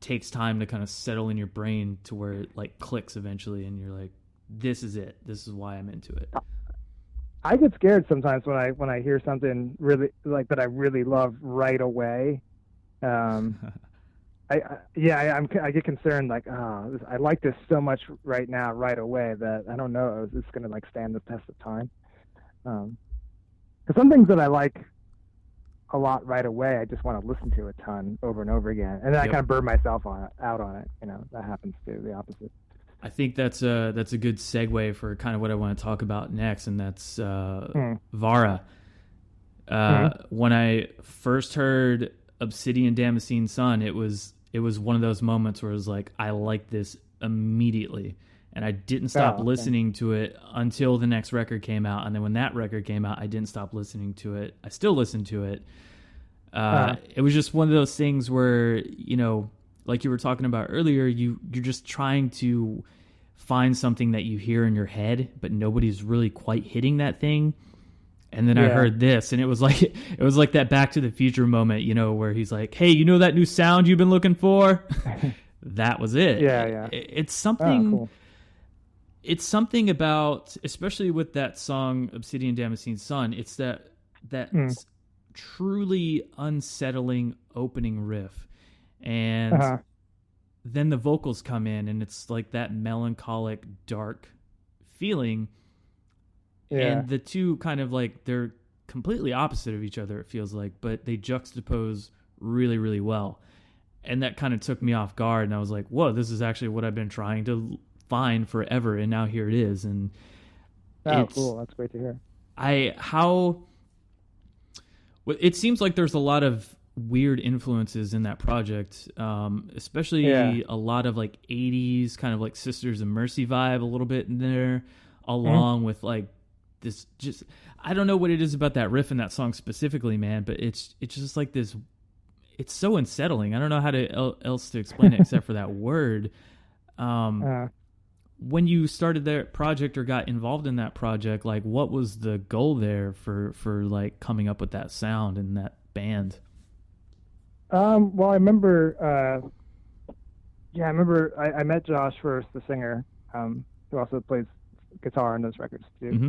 takes time to kind of settle in your brain to where it like clicks eventually and you're like, this is it, this is why I'm into it. I get scared sometimes when I hear something really like that I really love right away. Um, I get concerned like, I like this so much right now, right away, that I don't know if it's going to like stand the test of time. Because some things that I like a lot right away, I just want to listen to a ton over and over again, and then I kind of burn myself out on it. That happens too, the opposite. I think that's a good segue for kind of what I want to talk about next, and that's Vaura. When I first heard Obsidian Damascene Sun, it was one of those moments where it was like, I like this immediately, and I didn't stop listening to it until the next record came out, and then when that record came out, I didn't stop listening to it. I still listen to it. It was just one of those things where, like you were talking about earlier, you're just trying to find something that you hear in your head, but nobody's really quite hitting that thing. And then I heard this, and it was like that Back to the Future moment, where he's like, "Hey, that new sound you've been looking for?" That was it. Yeah. It's something. Cool. It's something about, especially with that song "Obsidian Damascene Sun." It's that truly unsettling opening riff, and then the vocals come in, and it's like that melancholic, dark feeling. And the two kind of like, they're completely opposite of each other, it feels like, but they juxtapose really, really well. And that kind of took me off guard, and I was like, whoa, this is actually what I've been trying to find forever, and now here it is. And cool. That's great to hear. It seems like there's a lot of weird influences in that project, especially a lot of like 80s kind of like Sisters of Mercy vibe a little bit in there, along with like this, just, I don't know what it is about that riff in that song specifically, man, but it's just like this, it's so unsettling. I don't know how to else to explain it except for that word. When you started that project or got involved in that project, like, what was the goal there for like coming up with that sound and that band? Well, I remember, I met Josh first, the singer, who also plays guitar on those records too. Mm-hmm.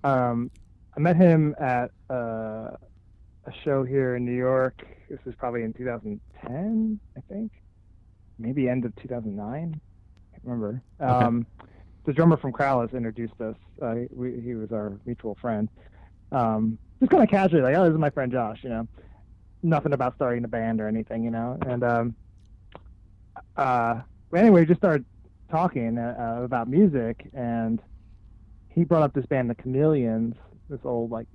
I met him at a show here in New York. This was probably in 2010, I think, maybe end of 2009. I can't remember. Okay. The drummer from Krallice introduced us. He was our mutual friend. Just kind of casually, like, oh, this is my friend Josh. Nothing about starting a band or anything, And anyway, we just started talking about music, and he brought up this band, the Chameleons, this old like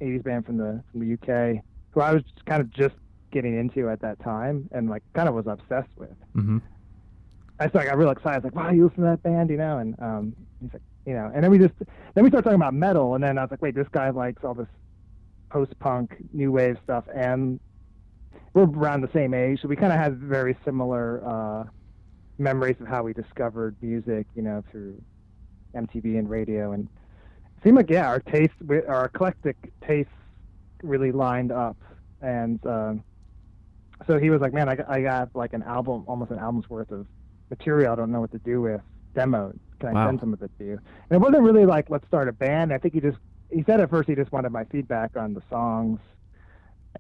80s band from the UK, who I was kind of just getting into at that time, and like kind of was obsessed with. Mm-hmm. I got real excited. I was like, wow, you listen to that band, And he's like, and then we started talking about metal, and then I was like, wait, this guy likes all this post-punk, new wave stuff, and we're around the same age, so we kind of had very similar memories of how we discovered music, through MTV and radio, and it seemed like our eclectic tastes really lined up, and so he was like, man, I got like almost an album's worth of material I don't know what to do with, demo. Can I send some of it to you? And it wasn't really like, let's start a band. I think he said at first he just wanted my feedback on the songs,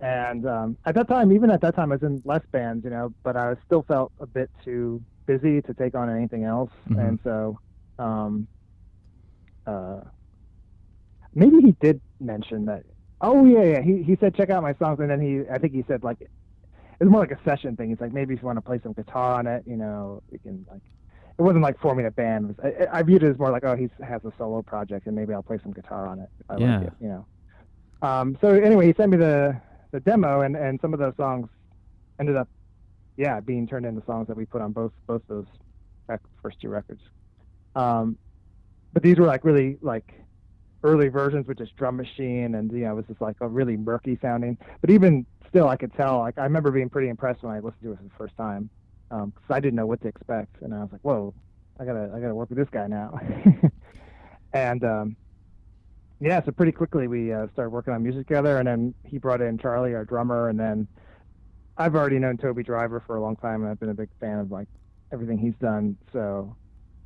and even at that time I was in less bands, but I still felt a bit too busy to take on anything else. Mm-hmm. And so maybe he did mention that. Oh yeah. He said check out my songs, and then I think he said like it was more like a session thing. He's like, maybe if you want to play some guitar on it, we can like. It wasn't like forming a band. I viewed it as more like, oh, he has a solo project, and maybe I'll play some guitar on it if I like it, So anyway, he sent me the demo, and some of those songs ended up, being turned into songs that we put on both those first two records. But these were like really like early versions with just drum machine, and it was just like a really murky sounding. But even still, I could tell. Like I remember being pretty impressed when I listened to it for the first time, because I didn't know what to expect, and I was like, whoa, I gotta work with this guy now. And so pretty quickly we started working on music together, and then he brought in Charlie, our drummer, and then I've already known Toby Driver for a long time, and I've been a big fan of like everything he's done. So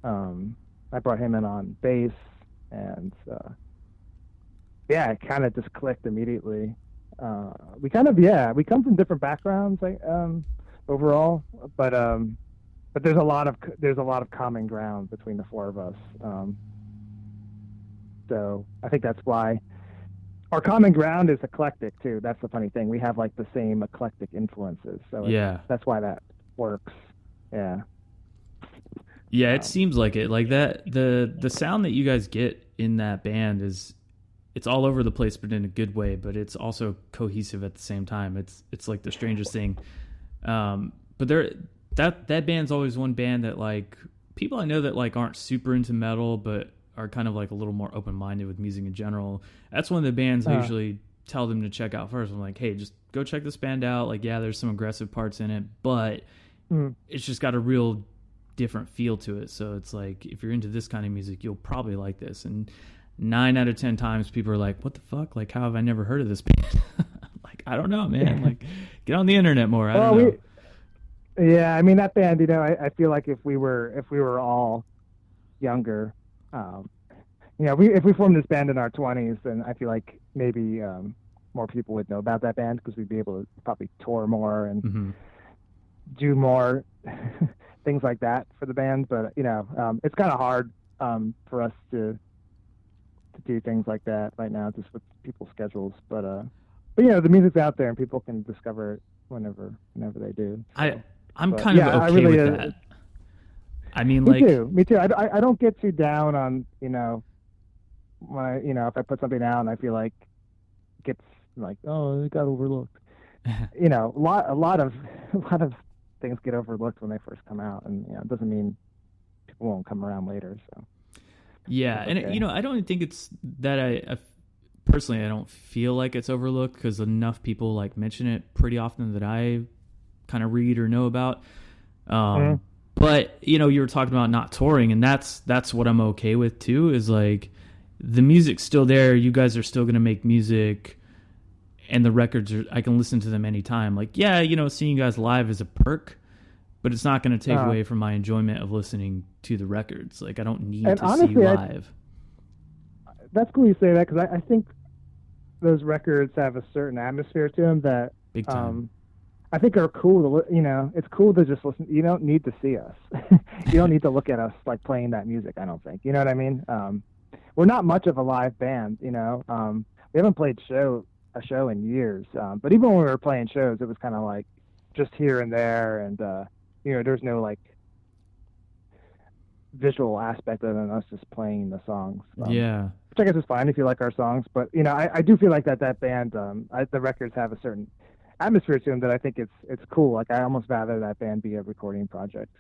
I brought him in on bass, and it kind of just clicked immediately. We come from different backgrounds. overall, but there's a lot of common ground between the four of us. So I think that's why our common ground is eclectic too. That's the funny thing. We have like the same eclectic influences. So that's why that works. Yeah. Yeah, it seems like it. Like that, the sound that you guys get in that band it's all over the place, but in a good way. But it's also cohesive at the same time. It's like the strangest thing. But that band's always one band that like people I know that like aren't super into metal, but are kind of like a little more open-minded with music in general. That's one of the bands I usually tell them to check out first. I'm like, hey, just go check this band out. Like, yeah, there's some aggressive parts in it, but it's just got a real different feel to it. So it's like, if you're into this kind of music, you'll probably like this. And 9 out of 10 times people are like, what the fuck? Like, how have I never heard of this band? Like, I don't know, man. Like, get on the internet more. I don't know. Yeah, I mean, that band, you know, I feel like if we were all younger, you know, if we formed this band in our 20s, then I feel like maybe more people would know about that band because we'd be able to probably tour more and do more things like that for the band. But you know, it's kind of hard for us to do things like that right now, just with people's schedules. But you know, the music's out there and people can discover it whenever they do. So, I'm kind of okay with that. I mean, me too. I don't get too down on, you know, when if I put something out and I feel like it gets like, oh, it got overlooked. You know, a lot of things get overlooked when they first come out, and you know, it doesn't mean people won't come around later. So yeah, okay. And you know, I don't think it's that I personally I don't feel like it's overlooked because enough people like mention it pretty often that I kind of read or know about. But you know, you were talking about not touring, and that's what I'm okay with too. Is like the music's still there. You guys are still going to make music, and the records I can listen to them anytime. Like, yeah, you know, seeing you guys live is a perk, but it's not going to take away from my enjoyment of listening to the records. Like, I don't need to honestly, see you live. That's cool you say that because I think those records have a certain atmosphere to them that big time. I think are cool to, you know, it's cool to just listen. You don't need to see us. You don't need to look at us like playing that music, I don't think. You know what I mean? We're not much of a live band, you know. We haven't played a show in years. But even when we were playing shows, it was kind of like just here and there. And, you know, there's no like visual aspect other than us just playing the songs. Yeah. Which I guess is fine if you like our songs. But, you know, I do feel like that band, the records have a certain atmosphere to them that I think it's cool. Like, I almost rather that band be a recording project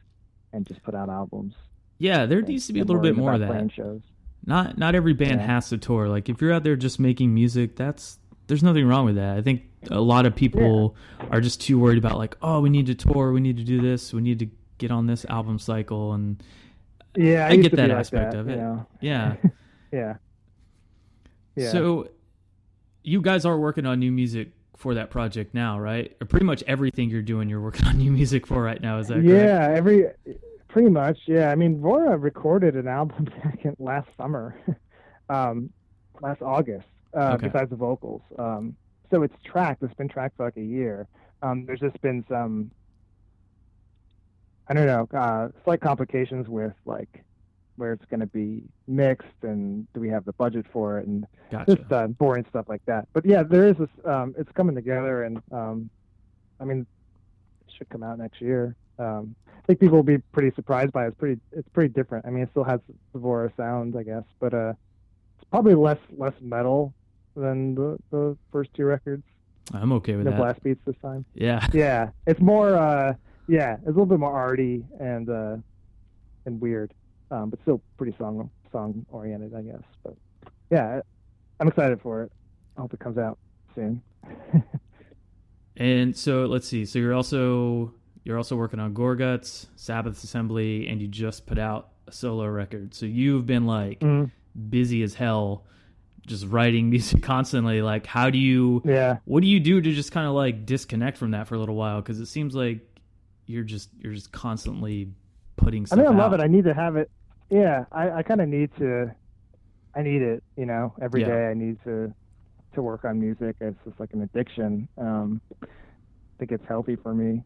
and just put out albums. Yeah, there needs to be a little bit more of that. Shows. Not every band has to tour. Like, if you're out there just making music, there's nothing wrong with that. I think a lot of people are just too worried about like, oh, we need to tour, we need to do this, we need to get on this album cycle, and I get that aspect of it. You know? Yeah. Yeah. So you guys are working on new music for that project now, right? Or pretty much everything you're doing, you're working on new music for right now. Is that correct? Yeah, pretty much. Yeah, I mean, Vaura recorded an album last summer, last August. Besides the vocals, so it's tracked. It's been tracked for like a year. There's just been some, I don't know, slight complications with like where it's going to be mixed and do we have the budget for it and just boring stuff like that. But yeah, there is this. It's coming together, and I mean, it should come out next year. I think people will be pretty surprised by it. It's pretty different. I mean, it still has the Vaura sound, I guess, but it's probably less metal than the first two records. I'm okay with that. No blast beats this time. Yeah. Yeah. It's more it's a little bit more arty and weird. But still pretty song oriented, I guess. But yeah, I'm excited for it. I hope it comes out soon. And so let's see. So you're also working on Gorguts, Sabbath Assembly, and you just put out a solo record. So you've been like busy as hell, just writing music constantly. Like, what do you do to just kind of like disconnect from that for a little while? Because it seems like you're just constantly putting stuff out. I mean, I love it. I need to have it. Yeah, I kind of need it, you know, every day I need to work on music. It's just like an addiction. I think it's healthy for me.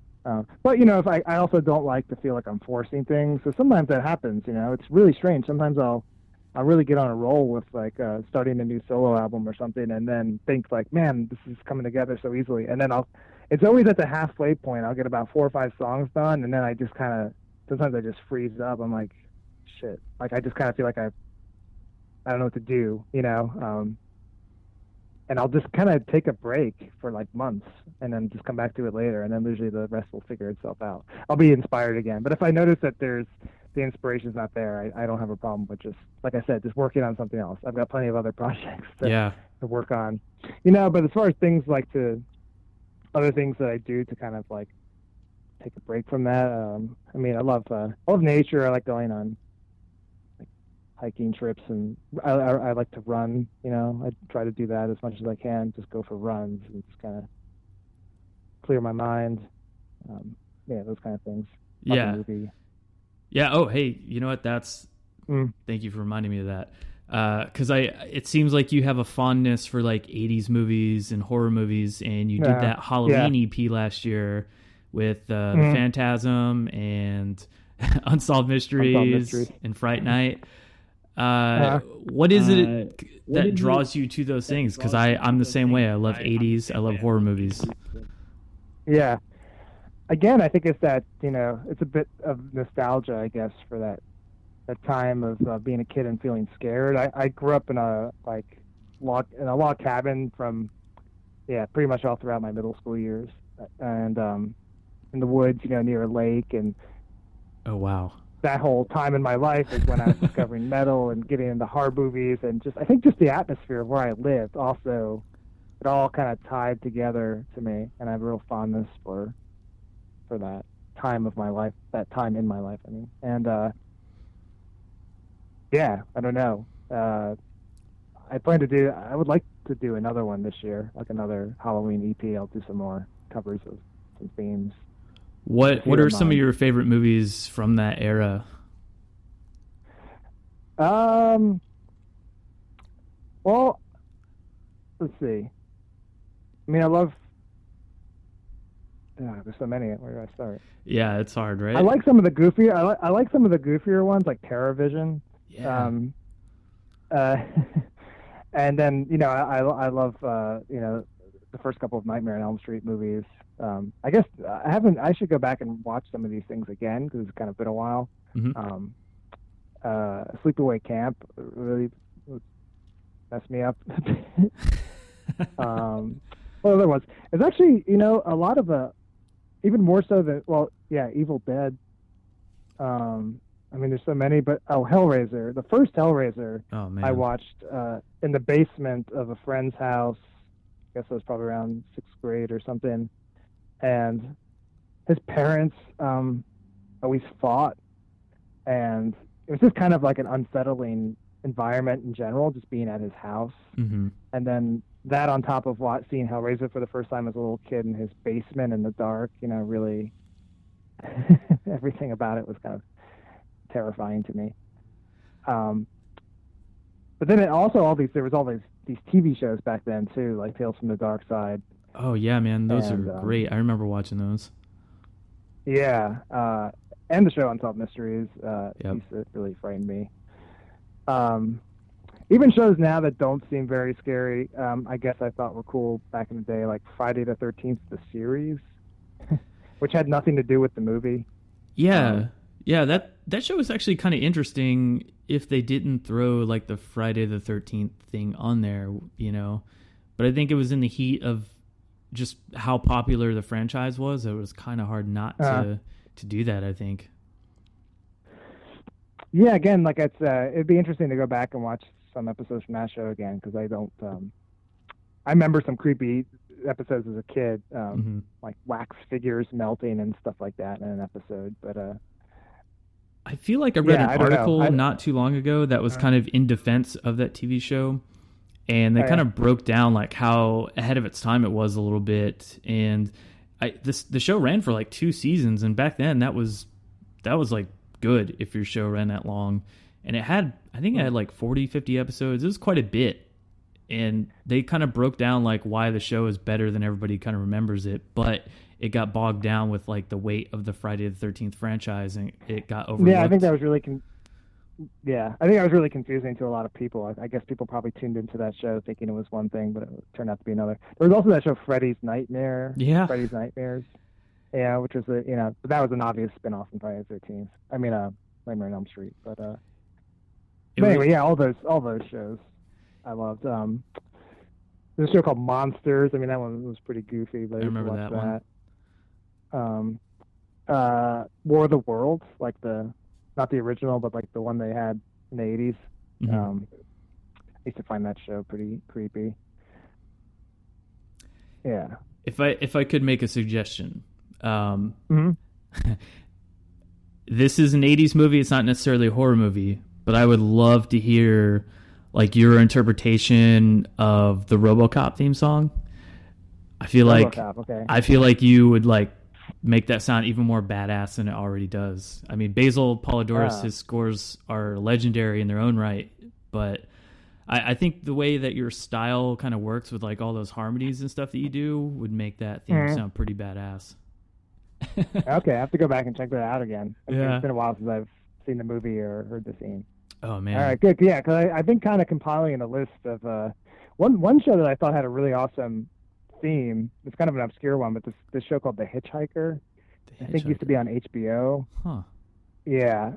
But if I also don't like to feel like I'm forcing things, so sometimes that happens. It's really strange. Sometimes I'll really get on a roll with like starting a new solo album or something, and then think like, man, this is coming together so easily, and then it's always at the halfway point. I'll get about 4 or 5 songs done, and then I just sometimes I just freeze up. I'm like, shit, like I just kind of feel like I don't know what to do, and I'll just kind of take a break for like months and then just come back to it later, and then usually the rest will figure itself out. I'll be inspired again. But if I notice that the inspiration's not there, I don't have a problem with just, like I said, just working on something else. I've got plenty of other projects to work on, but as far as things like other things that I do to kind of like take a break from that, I love nature. I like going on hiking trips, and I like to run. I try to do that as much as I can. Just go for runs and just kind of clear my mind. Those kind of things. Yeah. Oh, hey, you know what? Thank you for reminding me of that. Because it seems like you have a fondness for like 80s movies and horror movies, and you did that Halloween EP last year with the Phantasm and Unsolved Mysteries and Fright Night. What is it that draws you to those things? Because I'm the same way. I love 80s. I love horror movies. Yeah. Again, I think it's that, it's a bit of nostalgia, I guess, for that time of being a kid and feeling scared. I grew up in a log cabin from, pretty much all throughout my middle school years, and in the woods, near a lake. And oh wow. That whole time in my life is when I was discovering metal and getting into horror movies, and I think the atmosphere of where I lived also, it all kind of tied together to me, and I have a real fondness for that time of my life, that time in my life, I mean. And I don't know. I would like to do another one this year, like another Halloween EP. I'll do some more covers of some themes. What are some of your favorite movies from that era? Well, let's see. I mean, I love. There's so many. Where do I start? Yeah, it's hard, right? I like some of the goofier. I like some of the goofier ones, like TerrorVision. Yeah. And then I love the first couple of Nightmare on Elm Street movies. I guess I should go back and watch some of these things again because it's kind of been a while. Mm-hmm. Sleepaway Camp really messed me up. What other ones? It's actually, a lot of even more so than, Evil Dead. I mean, there's so many, but Hellraiser, the first Hellraiser, oh, man. I watched in the basement of a friend's house. I guess I was probably around 6th grade or something. And his parents always fought, and it was just kind of like an unsettling environment in general, just being at his house. Mm-hmm. And then that on top of seeing Hellraiser for the first time as a little kid in his basement in the dark, really everything about it was kind of terrifying to me. But then there was all these TV shows back then too, like Tales from the Dark Side. Oh yeah, man, those are great. I remember watching those. Yeah, and the show Unsolved Mysteries used to really frighten me. Even shows now that don't seem very scary, I guess I thought were cool back in the day, like Friday the 13th, the series, which had nothing to do with the movie. Yeah, that show was actually kind of interesting if they didn't throw like the Friday the 13th thing on there, But I think it was in the heat of just how popular the franchise was. It was kind of hard not to do that, I think. Yeah, again, like it'd be interesting to go back and watch some episodes from that show again, because I don't. I remember some creepy episodes as a kid, like wax figures melting and stuff like that in an episode. But I feel like I read an article not too long ago that was kind of in defense of that TV show, and they kind of broke down like how ahead of its time it was a little bit. And the show ran for like 2 seasons, and back then that was like good if your show ran that long. And I think it had like 40, 50 episodes. It was quite a bit. and they kind of broke down like why the show is better than everybody kind of remembers it, but it got bogged down with like the weight of the Friday the 13th franchise, and it got overlooked. Yeah, I think that was really I think that was really confusing to a lot of people. I guess people probably tuned into that show thinking it was one thing, but it turned out to be another. There was also that show Freddy's Nightmare. Yeah. Freddy's Nightmares. Yeah, which was but that was an obvious spin-off from Friday the 13th. I mean, Nightmare on Elm Street. But anyway, yeah, all those shows I loved. There's a show called Monsters. I mean, that one was pretty goofy, but I remember that one. War of the Worlds, like not the original, but like the one they had in the 80s. Mm-hmm. I used to find that show pretty creepy. Yeah. If I could make a suggestion, Mm-hmm. This is an 80s movie. It's not necessarily a horror movie, but I would love to hear like your interpretation of the RoboCop theme song. I feel like you would like make that sound even more badass than it already does. I mean, Basil Polidorus, his scores are legendary in their own right, but I think the way that your style kind of works with like all those harmonies and stuff that you do would make that theme sound pretty badass. Okay, I have to go back and check that out again. Yeah. It's been a while since I've seen the movie or heard the scene. Oh man! All right, good. Yeah, because I've been kind of compiling a list of one show that I thought had a really awesome theme. It's kind of an obscure one, but this show called The Hitchhiker. I think it used to be on HBO. Huh. Yeah.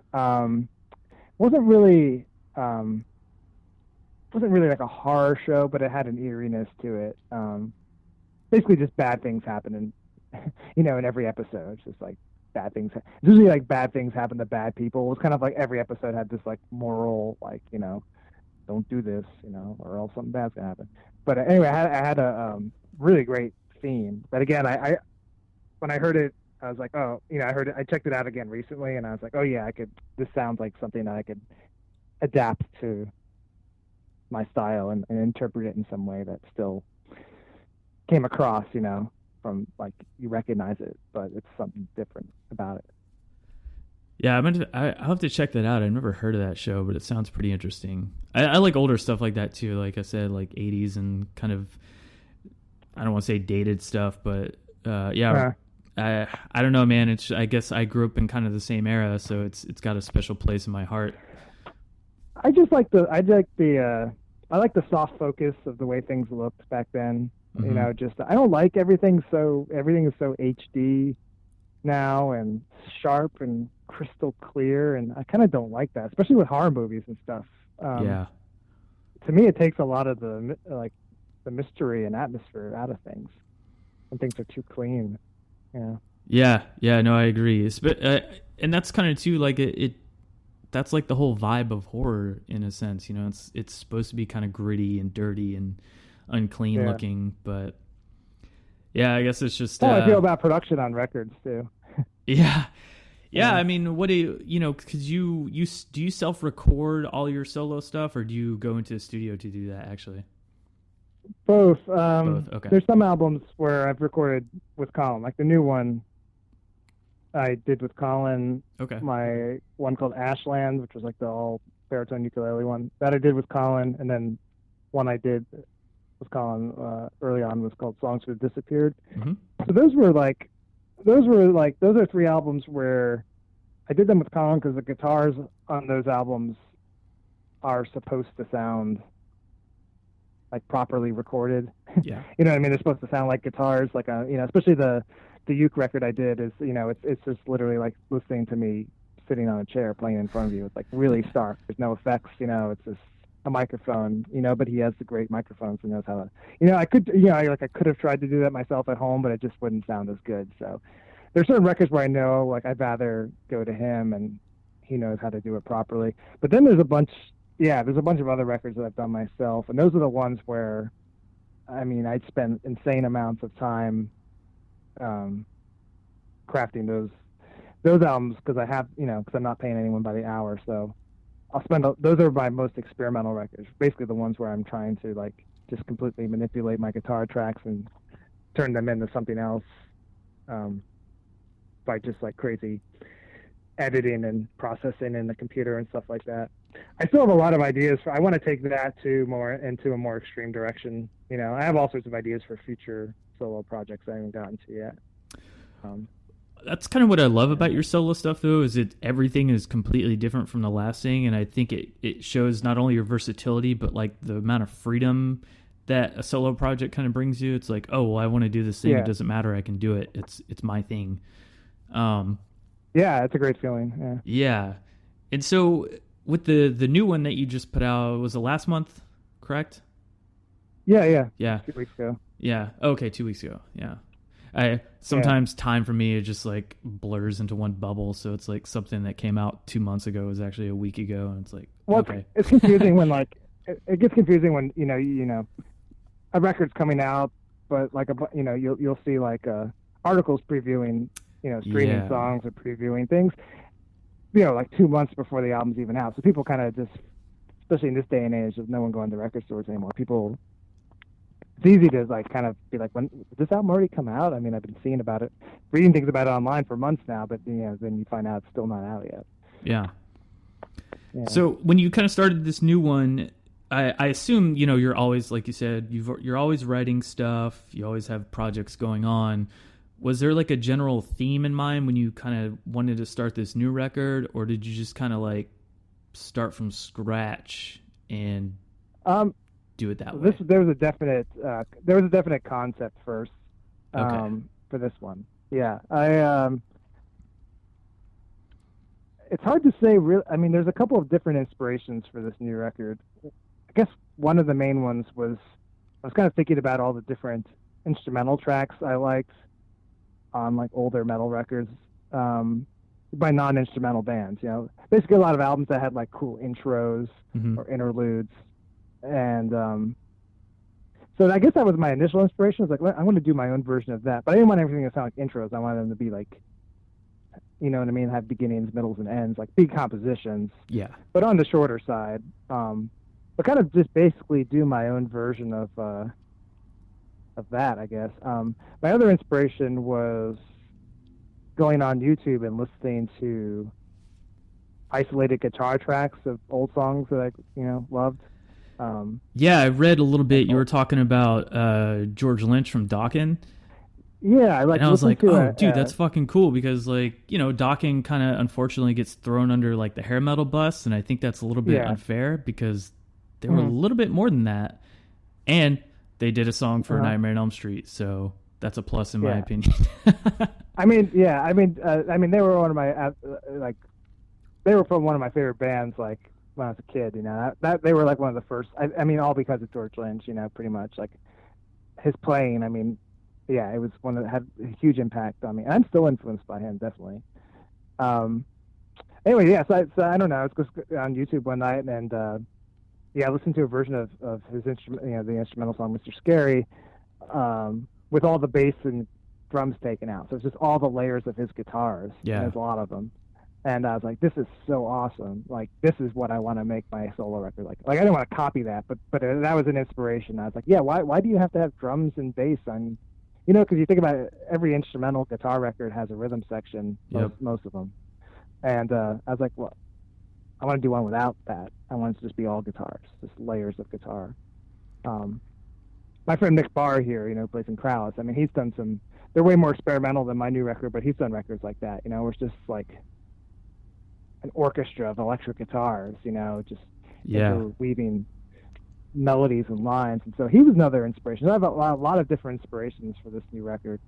Wasn't really like a horror show, but it had an eeriness to it. Basically, just bad things happen in every episode. It's just like bad things. It's usually like bad things happen to bad people. It was kind of like every episode had this like moral, like don't do this, or else something bad's gonna happen. But anyway, I had a really great theme. But again, I when I heard it, I was like, oh, I heard it. I checked it out again recently, and I was like, oh yeah, this sounds like something that I could adapt to my style and interpret it in some way that still came across, from like you recognize it, but it's something different about it. Yeah, I'll have to check that out. I've never heard of that show, but it sounds pretty interesting. I like older stuff like that too. Like I said, like 80s and kind of, I don't want to say dated stuff, but yeah. I don't know, man. I guess I grew up in kind of the same era, so it's got a special place in my heart. I like the soft focus of the way things looked back then. Mm-hmm. I don't like everything is so HD now and sharp and crystal clear, and I kind of don't like that, especially with horror movies and stuff. Yeah. To me, it takes a lot of the mystery and atmosphere out of things when things are too clean. Yeah. Yeah. No, I agree. And that's kind of too like it. That's like the whole vibe of horror in a sense. It's supposed to be kind of gritty and dirty and unclean looking, but yeah, I guess it's just. How I feel about production on records too. Yeah. I mean, what do you because do you self-record all your solo stuff, or do you go into a studio to do that actually? Both. Both. Okay. There's some albums where I've recorded with Colin, like the new one I did with Colin. Okay. My one called Ashland, which was like the all baritone ukulele one, that I did with Colin, and then one I did with Colin early on was called Songs That Disappeared. Mm-hmm. So those are 3 albums where I did them with Colin because the guitars on those albums are supposed to sound like properly recorded. Yeah. You know what I mean? They're supposed to sound like guitars, like especially the uke record I did is, it's just literally like listening to me sitting on a chair playing in front of you. It's like really stark. There's no effects, it's just a microphone, but he has the great microphones and knows how to, I could have tried to do that myself at home, but it just wouldn't sound as good. So there's certain records where I know, like, I'd rather go to him and he knows how to do it properly. But then there's a bunch of other records that I've done myself. And those are the ones where, I'd spend insane amounts of time crafting those albums because I have, because I'm not paying anyone by the hour. So I'll spend, those are my most experimental records, basically the ones where I'm trying to like just completely manipulate my guitar tracks and turn them into something else by just like crazy editing and processing in the computer and stuff like that. I still have a lot of ideas. I want to take that into a more extreme direction. You know, I have all sorts of ideas for future solo projects I haven't gotten to yet. That's kind of what I love about your solo stuff, though, is everything is completely different from the last thing, and I think it shows not only your versatility, but like the amount of freedom that a solo project kind of brings you. It's like, oh, well, I want to do this thing. Yeah. It doesn't matter. I can do it. It's my thing. Yeah, it's a great feeling. Yeah. Yeah. And so with the new one that you just put out, was it last month, correct? Yeah. 2 weeks ago. Yeah. Okay, 2 weeks ago. Yeah. Sometimes time for me, it just like blurs into one bubble. So it's like something that came out 2 months ago was actually a week ago. And it's like, well, okay. It's confusing when like, it gets confusing when, you know, a record's coming out, but like, you'll see like articles previewing, you know, streaming songs or previewing things, you know, like 2 months before the album's even out. So people kind of just, especially in this day and age of no one going to record stores anymore, it's easy to like kind of be like, when did this album already come out? I mean, I've been seeing about it, reading things about it online for months now, but you know, then you find out it's still not out yet. Yeah. So when you kind of started this new one, I assume, you know, you're always, like you said, you're always writing stuff. You always have projects going on. Was there like a general theme in mind when you kind of wanted to start this new record, or did you just kind of like start from scratch and do it that way? There was a definite concept first for this one. Yeah, it's hard to say. I mean, there's a couple of different inspirations for this new record. I guess one of the main ones was I was kind of thinking about all the different instrumental tracks I liked on like older metal records by non-instrumental bands. You know, basically a lot of albums that had like cool intros or interludes. And so I guess that was my initial inspiration. I was like, I want to do my own version of that, but I didn't want everything to sound like intros. I wanted them to be like, you know what I mean, have beginnings, middles, and ends, like big compositions. Yeah. But on the shorter side, but kind of just basically do my own version of that, I guess. My other inspiration was going on YouTube and listening to isolated guitar tracks of old songs that I, you know, loved. Yeah, I read a little bit. You were talking about George Lynch from Dokken. Yeah, and I was like, oh, dude, that's fucking cool, because like, you know, Dokken kind of unfortunately gets thrown under like the hair metal bus, and I think that's a little bit unfair because they were a little bit more than that, and they did a song for Nightmare on Elm Street, so that's a plus in my opinion. I mean, they were one of my they were from one of my favorite bands, like when I was a kid, you know, that they were like one of the first. I mean, all because of George Lynch, you know, pretty much like his playing. I mean, yeah, it was one that had a huge impact on me. And I'm still influenced by him, definitely. Anyway, yeah, so I don't know. I was just on YouTube one night and I listened to a version of his instrument, you know, the instrumental song "Mr. Scary," with all the bass and drums taken out. So it's just all the layers of his guitars. Yeah, there's a lot of them. And I was like, this is so awesome. Like, this is what I want to make my solo record like. Like, I didn't want to copy that, but that was an inspiration. I was like, yeah, why do you have to have drums and bass on, you know, because you think about it, every instrumental guitar record has a rhythm section, most of them. And I was like, well, I want to do one without that. I want it to just be all guitars, just layers of guitar. My friend Nick Barr here, you know, plays in Krauss. I mean, he's done they're way more experimental than my new record, but he's done records like that, you know, where it's just like an orchestra of electric guitars, you know, just weaving melodies and lines. And so he was another inspiration. I have a lot of different inspirations for this new record.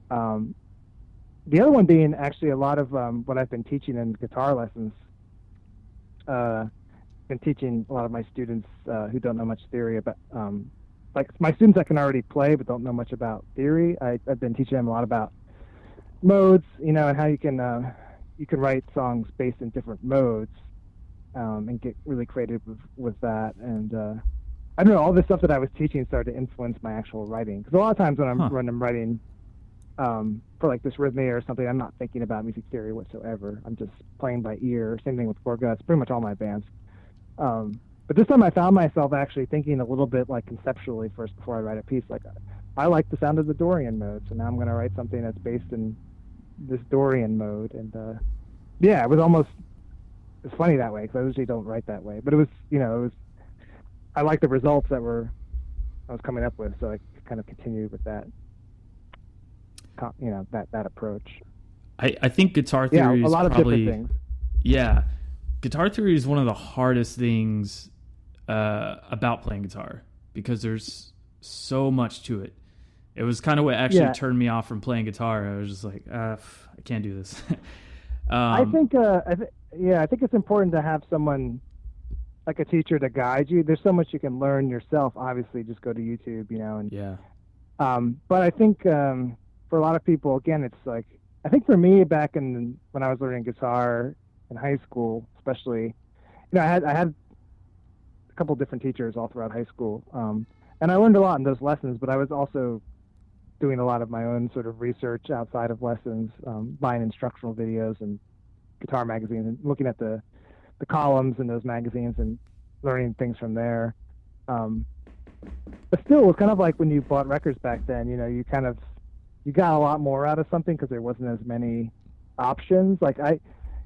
The other one being actually a lot of what I've been teaching in guitar lessons. Been teaching a lot of my students who don't know much theory about, like my students that can already play but don't know much about theory. I've been teaching them a lot about modes, you know, and how you can write songs based in different modes, and get really creative with that. And I don't know, all this stuff that I was teaching started to influence my actual writing. Because a lot of times when I'm writing for like Dysrhythmia or something, I'm not thinking about music theory whatsoever. I'm just playing by ear. Same thing with Gorguts, pretty much all my bands. But this time I found myself actually thinking a little bit like conceptually first before I write a piece. Like, I like the sound of the Dorian mode, so now I'm going to write something that's based in this Dorian mode. And it was almost it's funny that way because I usually don't write that way. But it was, I like the results that I was coming up with, so I kind of continued with that, that approach. I think guitar theory a is lot of probably, different things. Yeah, guitar theory is one of the hardest things about playing guitar because there's so much to it. It was kind of what actually turned me off from playing guitar. I was just like, I can't do this. I think it's important to have someone like a teacher to guide you. There's so much you can learn yourself. Obviously, just go to YouTube, and yeah. But I think for a lot of people, again, it's like, I think for me back when I was learning guitar in high school, especially, I had a couple different teachers all throughout high school, and I learned a lot in those lessons. But I was also doing a lot of my own sort of research outside of lessons, buying instructional videos and guitar magazines and looking at the columns in those magazines and learning things from there. But still, it was kind of like when you bought records back then, you got a lot more out of something because there wasn't as many options. Like I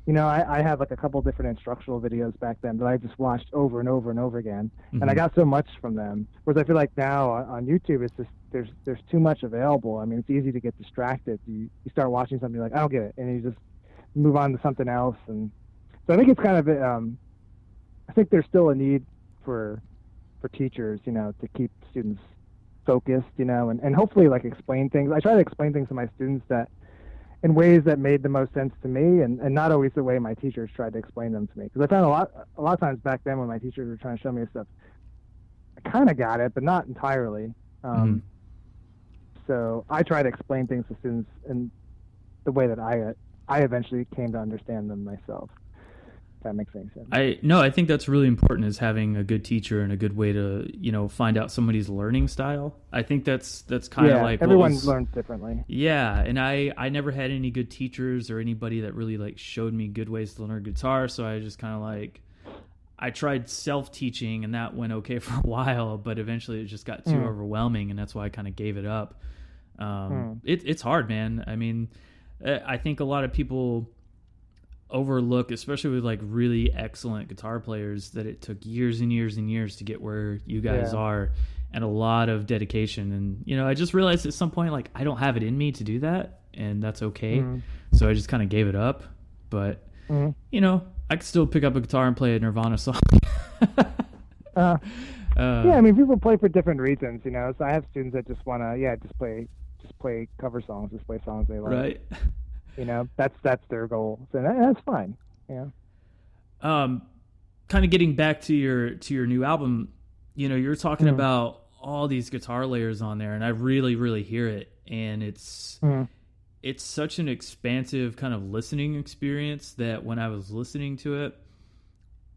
had like a couple different instructional videos back then that I just watched over and over and over again, and I got so much from them. Whereas I feel like now on YouTube, it's just there's too much available. I mean, it's easy to get distracted. You start watching something, like, I don't get it, and you just move on to something else. And so I think it's kind of I think there's still a need for teachers, to keep students focused, and hopefully like explain things. I try to explain things to my students that in ways that made the most sense to me, and not always the way my teachers tried to explain them to me. Because I found a lot of times back then when my teachers were trying to show me stuff, I kind of got it, but not entirely. So I try to explain things to students in the way that I eventually came to understand them myself. If that makes any sense. I think that's really important, is having a good teacher and a good way to, find out somebody's learning style. I think that's kind of like everyone learns differently. Yeah, and I never had any good teachers or anybody that really like showed me good ways to learn guitar, so I just kind of like, I tried self-teaching and that went okay for a while, but eventually it just got too overwhelming, and that's why I kind of gave it up. It's hard, man. I mean, I think a lot of people overlook, especially with like really excellent guitar players, that it took years and years and years to get where you guys are, and a lot of dedication. And I just realized at some point, like, I don't have it in me to do that, and that's okay. So I just kind of gave it up. But I could still pick up a guitar and play a Nirvana song. I mean, people play for different reasons, So I have students that just want to, just play cover songs, just play songs they like. Right. That's their goal. So that's fine. Yeah. Kind of getting back to your new album, you're talking about all these guitar layers on there, and I really, really hear it. And it's such an expansive kind of listening experience that when I was listening to it,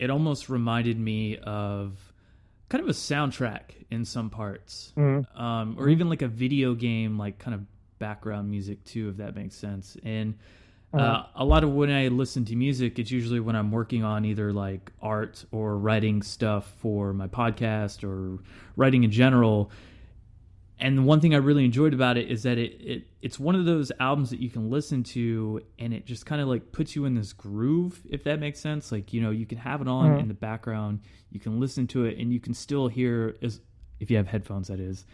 it almost reminded me of kind of a soundtrack in some parts, or even like a video game, like kind of background music too, if that makes sense. And a lot of when I listen to music, it's usually when I'm working on either like art or writing stuff for my podcast or writing in general. And one thing I really enjoyed about it is that it's one of those albums that you can listen to and it just kind of like puts you in this groove, if that makes sense. Like, you can have it on in the background, you can listen to it, and you can still hear, if you have headphones, that is,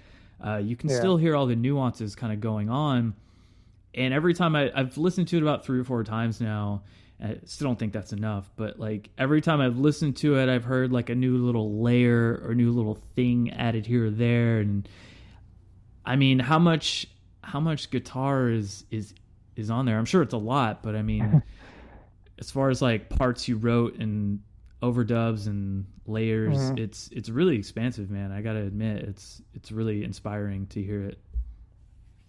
you can still hear all the nuances kind of going on. And every time I've listened to it about 3 or 4 times now, I still don't think that's enough, but like every time I've listened to it, I've heard like a new little layer or new little thing added here or there. And I mean, how much guitar is on there? I'm sure it's a lot, but I mean, as far as like parts you wrote and overdubs and layers, it's really expansive, man. I gotta admit, it's really inspiring to hear it.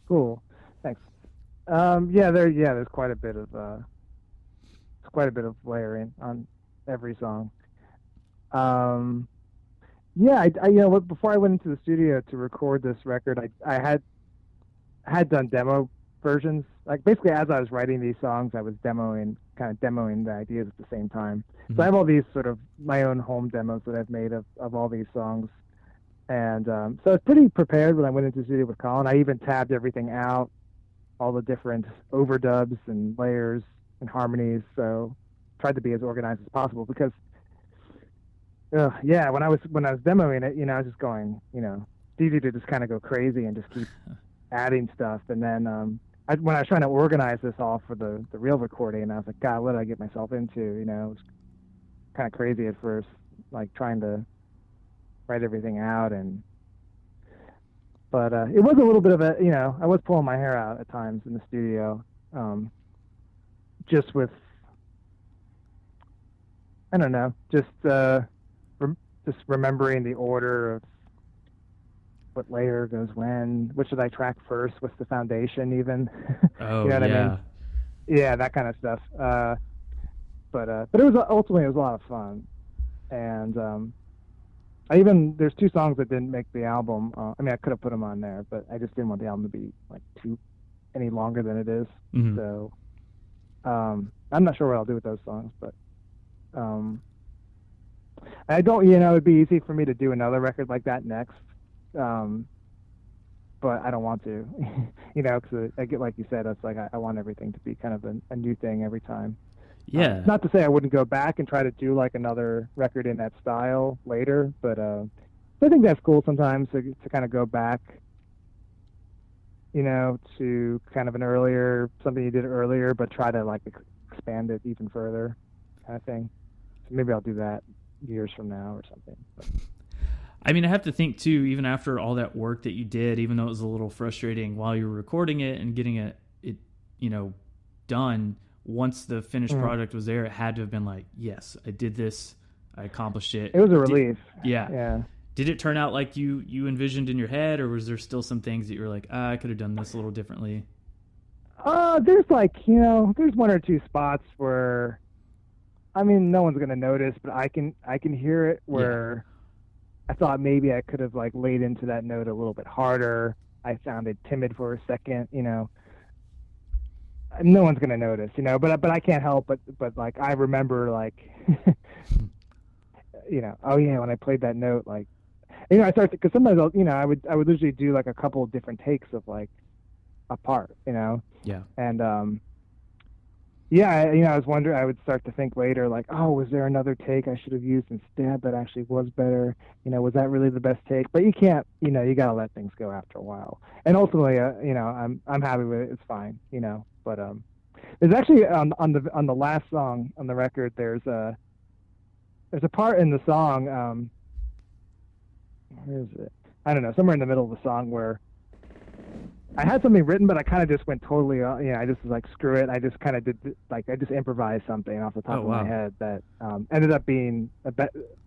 Cool, thanks. There's quite a bit of layering on every song. Before I went into the studio to record this record, I had done demo versions. Like basically, as I was writing these songs, I was demoing the ideas at the same time. So I have all these sort of my own home demos that I've made of all these songs, and so I was pretty prepared when I went into the studio with Colin. I even tabbed everything out, all the different overdubs and layers and harmonies. So tried to be as organized as possible because, yeah, when I was demoing it, I was just going, it's easy to just kind of go crazy and just keep adding stuff. And then when I was trying to organize this all for the real recording, I was like, God, what did I get myself into? It was kind of crazy at first, like trying to write everything out. But it was a little bit of a, I was pulling my hair out at times in the studio, just with, I don't know, just remembering the order of what layer goes when, which should I track first, what's the foundation even. Oh, you know what I mean? Yeah, that kind of stuff. But it was ultimately, it was a lot of fun. And there's 2 songs that didn't make the album. I could have put them on there, but I just didn't want the album to be like any longer than it is. Mm-hmm. So I'm not sure what I'll do with those songs, but I don't, it'd be easy for me to do another record like that next. But I don't want to, because I get, like you said, it's like I want everything to be kind of a new thing every time. Yeah. Not to say I wouldn't go back and try to do like another record in that style later, but I think that's cool sometimes to kind of go back, to kind of something you did earlier, but try to like expand it even further, kind of thing. So maybe I'll do that years from now or something. But. I have to think too, even after all that work that you did, even though it was a little frustrating while you were recording it and getting it done, once the finished product was there, it had to have been like, yes, I did this, I accomplished it. It was a relief. Yeah. Did it turn out like you envisioned in your head, or was there still some things that you were like, I could have done this a little differently? There's like, there's 1 or 2 spots where, no one's going to notice, but I can hear it where I thought maybe I could have like laid into that note a little bit harder. I sounded timid for a second, no one's going to notice, but I can't help but like, I remember like, oh yeah, when I played that note, like, I started, because sometimes I would usually do like a couple of different takes of like a part, Yeah. And, I was wondering, I would start to think later, like, oh, was there another take I should have used instead that actually was better? Was that really the best take? But you can't, you got to let things go after a while. And ultimately, I'm happy with it. It's fine, But there's actually on the last song on the record, there's a part in the song. Where is it? I don't know, somewhere in the middle of the song where I had something written, but I kind of just went totally, I just was like, screw it. I just kind of did, like, I just improvised something off the top of my head that ended up being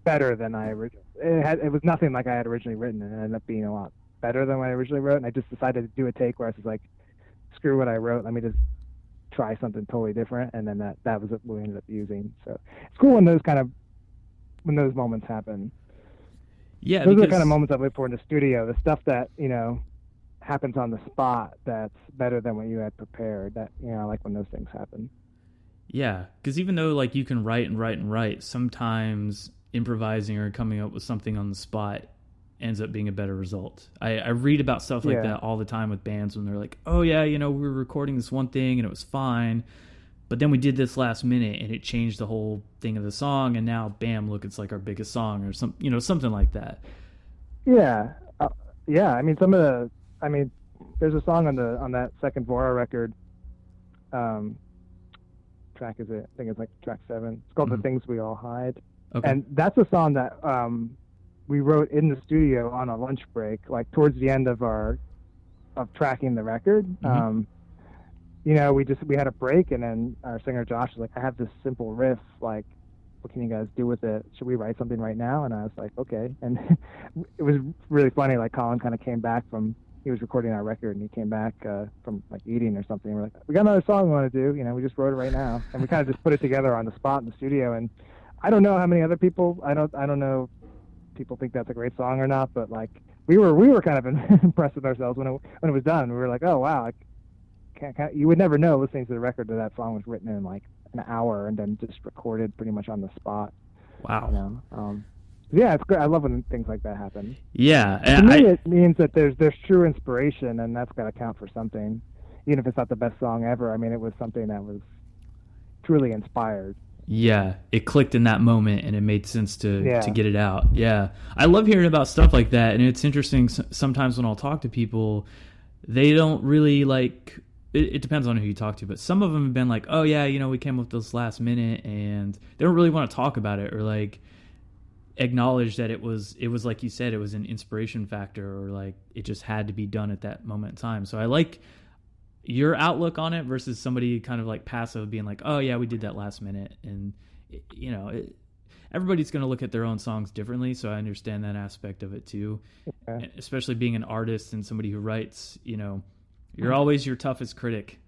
better than it was nothing like I had originally written, and it ended up being a lot better than what I originally wrote. And I just decided to do a take where I was like, screw what I wrote. Let me just try something totally different. And then that was what we ended up using. So it's cool when those moments happen. Yeah. Those are the kind of moments I wait for in the studio, the stuff that, happens on the spot that's better than what you had prepared. That, I like when those things happen. Yeah, because even though like you can write, sometimes improvising or coming up with something on the spot ends up being a better result. I read about stuff like that all the time with bands when they're like, oh yeah, we were recording this one thing and it was fine, but then we did this last minute and it changed the whole thing of the song, and now bam, look, it's like our biggest song, or something like that. Yeah. There's a song on that second Vaura record. Track is it? I think it's like track 7. It's called The Things We All Hide. Okay. And that's a song that we wrote in the studio on a lunch break, like towards the end of tracking the record. We had a break, and then our singer Josh was like, I have this simple riff, like, what can you guys do with it? Should we write something right now? And I was like, okay. And it was really funny, like Colin kind of came back he was recording our record, and he came back from like eating or something. We're like, we got another song we want to do. We just wrote it right now, and we kind of just put it together on the spot in the studio. And I don't know how many other people. I don't know if people think that's a great song or not, but like we were kind of impressed with ourselves when it was done. We were like, oh wow, you would never know listening to the record that song was written in like an hour and then just recorded pretty much on the spot. Wow. Yeah, it's good. I love when things like that happen. Yeah. To me, it means that there's true inspiration, and that's got to count for something. Even if it's not the best song ever, it was something that was truly inspired. Yeah, it clicked in that moment and it made sense to Yeah. get it out. Yeah. I love hearing about stuff like that, and it's interesting sometimes when I'll talk to people, they don't really like it depends on who you talk to, but some of them have been like, "Oh yeah, we came up with this last minute," and they don't really want to talk about it or like acknowledge that it was like you said, it was an inspiration factor, or like it just had to be done at that moment in time. So I like your outlook on it versus somebody kind of like passive being like, oh yeah, we did that last minute. And everybody's going to look at their own songs differently, so I understand that aspect of it too. Okay. Especially being an artist and somebody who writes, you're always your toughest critic.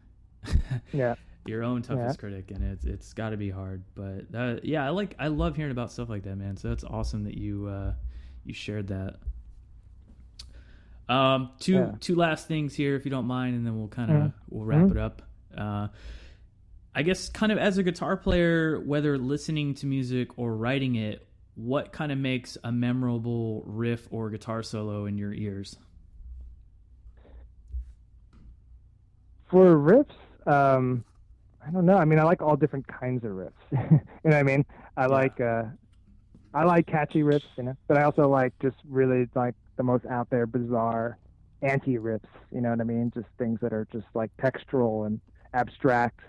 Yeah. Your own toughest critic, and it's got to be hard. But I love hearing about stuff like that, man. So that's awesome that you shared that. Two last things here, if you don't mind, and then we'll wrap it up. I guess kind of as a guitar player, whether listening to music or writing it, what kind of makes a memorable riff or guitar solo in your ears? For riffs, I don't know. I mean, I like all different kinds of riffs. You know what I mean? I like catchy riffs, but I also like just really like the most out there, bizarre anti-riffs. You know what I mean? Just things that are just like textural and abstract.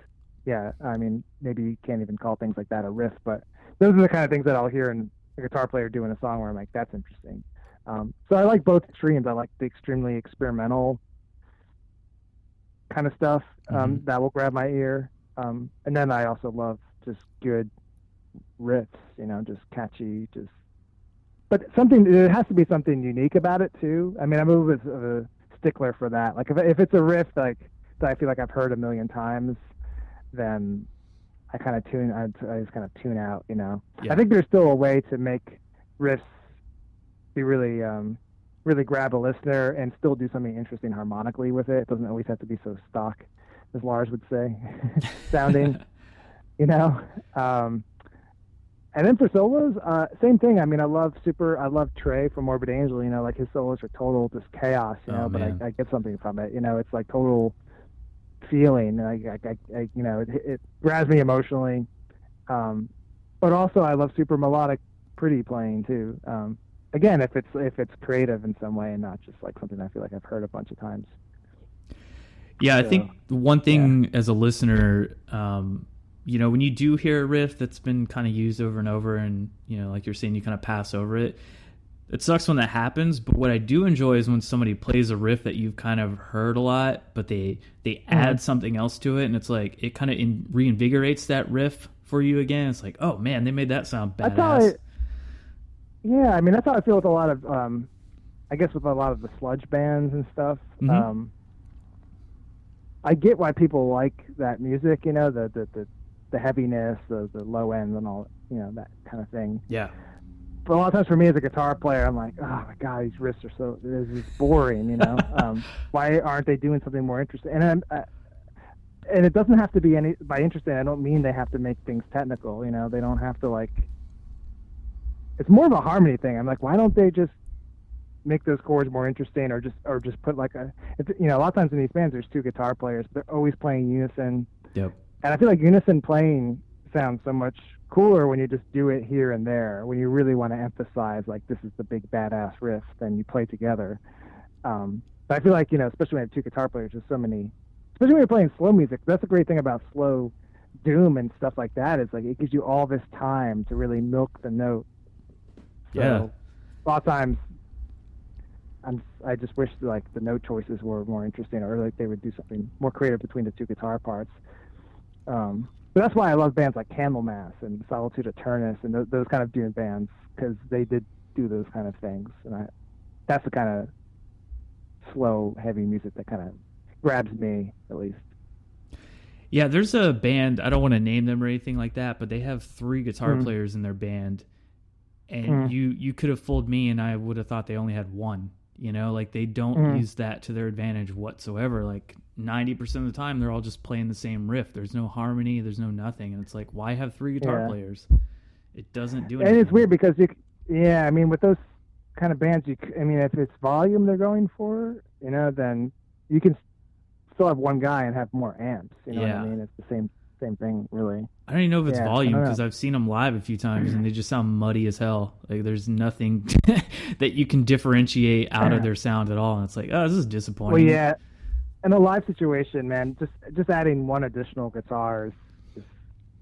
Yeah, I mean, maybe you can't even call things like that a riff, but those are the kind of things that I'll hear in a guitar player doing a song where I'm like, that's interesting. So I like both extremes. I like the extremely experimental kind of stuff that will grab my ear. And then I also love just good riffs, just catchy, but there has to be something unique about it too. I mean, I'm a stickler for that. Like if it's a riff like that I feel like I've heard a million times, then I kind of I just kind of tune out, Yeah. I think there's still a way to make riffs be really, really grab a listener and still do something interesting harmonically with it. It doesn't always have to be so stock, as Lars would say, sounding, And then for solos, same thing. I mean, I love Trey from Morbid Angel, like his solos are total just chaos, but I get something from it. It's like total feeling. It grabs me emotionally. But also I love super melodic, pretty playing too. Again, if it's creative in some way and not just like something I feel like I've heard a bunch of times. Yeah, so, I think one thing as a listener, when you do hear a riff that's been kind of used over and over and, like you're saying, you kind of pass over it. It sucks when that happens, but what I do enjoy is when somebody plays a riff that you've kind of heard a lot, but they add something else to it, and it's like it kind of reinvigorates that riff for you again. It's like, oh man, they made that sound badass. I mean, that's how I feel with a lot of, I guess with a lot of the sludge bands and stuff. Mm-hmm. I get why people like that music, the heaviness, the low end and all, that kind of thing. Yeah. But a lot of times for me as a guitar player, I'm like, oh my God, these riffs are this is boring, Why aren't they doing something more interesting? And it doesn't have to be by interesting, I don't mean they have to make things technical, they don't have to it's more of a harmony thing. I'm like, why don't they just make those chords more interesting or just put like a lot of times in these bands there's two guitar players, but they're always playing unison. Yep. And I feel like unison playing sounds so much cooler when you just do it here and there. When you really want to emphasize like this is the big badass riff, then you play together. But I feel like especially when you have two guitar players, there's so many. Especially when you're playing slow music, that's the great thing about slow doom and stuff like that. Is like it gives you all this time to really milk the note. So, yeah. A lot of times, I just wish like the note choices were more interesting, or like they would do something more creative between the two guitar parts. But that's why I love bands like Candlemass and Solitude Eternus and those kind of doom bands, because they did do those kind of things, and that's the kind of slow, heavy music that kind of grabs me, at least. Yeah, there's a band, I don't want to name them or anything like that, but they have 3 guitar players in their band, and you could have fooled me and I would have thought they only had 1. Like they don't use that to their advantage whatsoever. Like 90% of the time, they're all just playing the same riff. There's no harmony. There's no nothing. And it's like, why have 3 guitar players? It doesn't do anything. And it's weird because I mean, with those kind of bands, if it's volume they're going for, then you can still have one guy and have more amps. You know what I mean? It's the same thing, really. I don't even know if it's volume, because know. I've seen them live a few times and they just sound muddy as hell. Like there's nothing that you can differentiate out of their sound at all. And it's like, oh, this is disappointing. Well, yeah. In a live situation, man, just adding one additional guitar just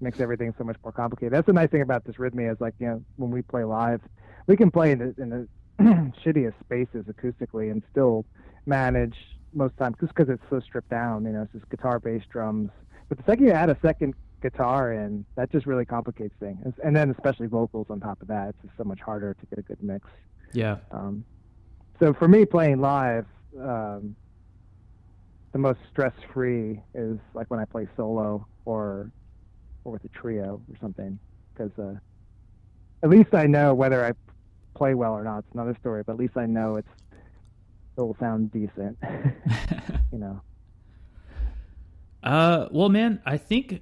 makes everything so much more complicated. That's the nice thing about Dysrhythmia is, like, you know, when we play live, we can play in the shittiest spaces acoustically and still manage most times, just because it's so stripped down. You know, it's just guitar, bass, drums. But the second you add a second guitar in, that just really complicates things. And then especially vocals on top of that, it's just so much harder to get a good mix. Yeah. So for me, playing live, the most stress-free is like when I play solo or with a trio or something, because at least I know whether I play well or not. It's another story, but at least I know it will sound decent. You know. Well, man, I think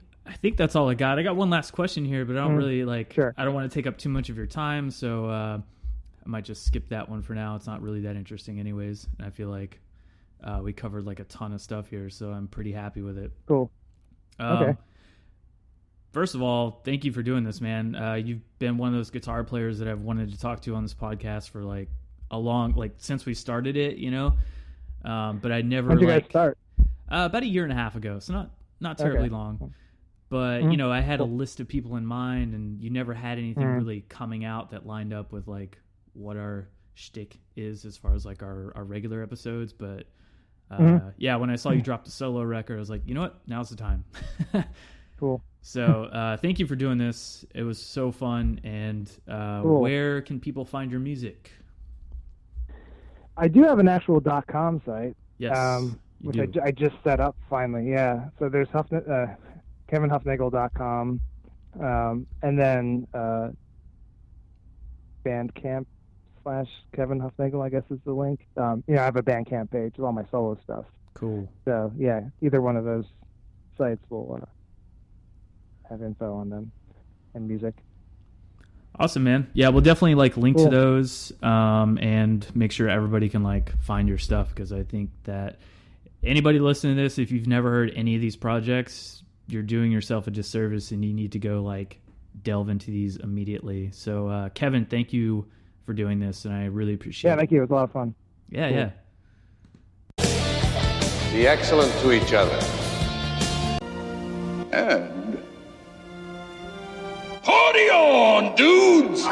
that's all I got. I got one last question here, but I don't really Sure. I don't want to take up too much of your time, so I might just skip that one for now. It's not really that interesting anyways. And I feel like we covered like a ton of stuff here, so I'm pretty happy with it. Cool. Okay. First of all, thank you for doing this, man. You've been one of those guitar players that I've wanted to talk to on this podcast for like since we started it, you know. But I never. When did you guys start? About a year and a half ago, so not terribly long. But you know, I had a list of people in mind, and you never had anything really coming out that lined up with like what our shtick is as far as like our regular episodes. But yeah, when I saw you drop the solo record, I was like, you know what, now's the time. Cool. So thank you for doing this. It was so fun. And cool. Where can people find your music? I do have an actual .com site. Yes. Which I just set up finally. Yeah. So there's KevinHufnagel.com, and then Bandcamp /Kevin Hufnagel, I guess is the link. I have a Bandcamp page with all my solo stuff. Cool. So yeah, either one of those sites will have info on them and music. Awesome, man. Yeah, we'll definitely link to those and make sure everybody can find your stuff, because I think that anybody listening to this, if you've never heard any of these projects, you're doing yourself a disservice and you need to go delve into these immediately. So Kevin, thank you for doing this, and I really appreciate it. Yeah, thank you. It was a lot of fun. Yeah, cool. Yeah. Be excellent to each other. And party on, dudes!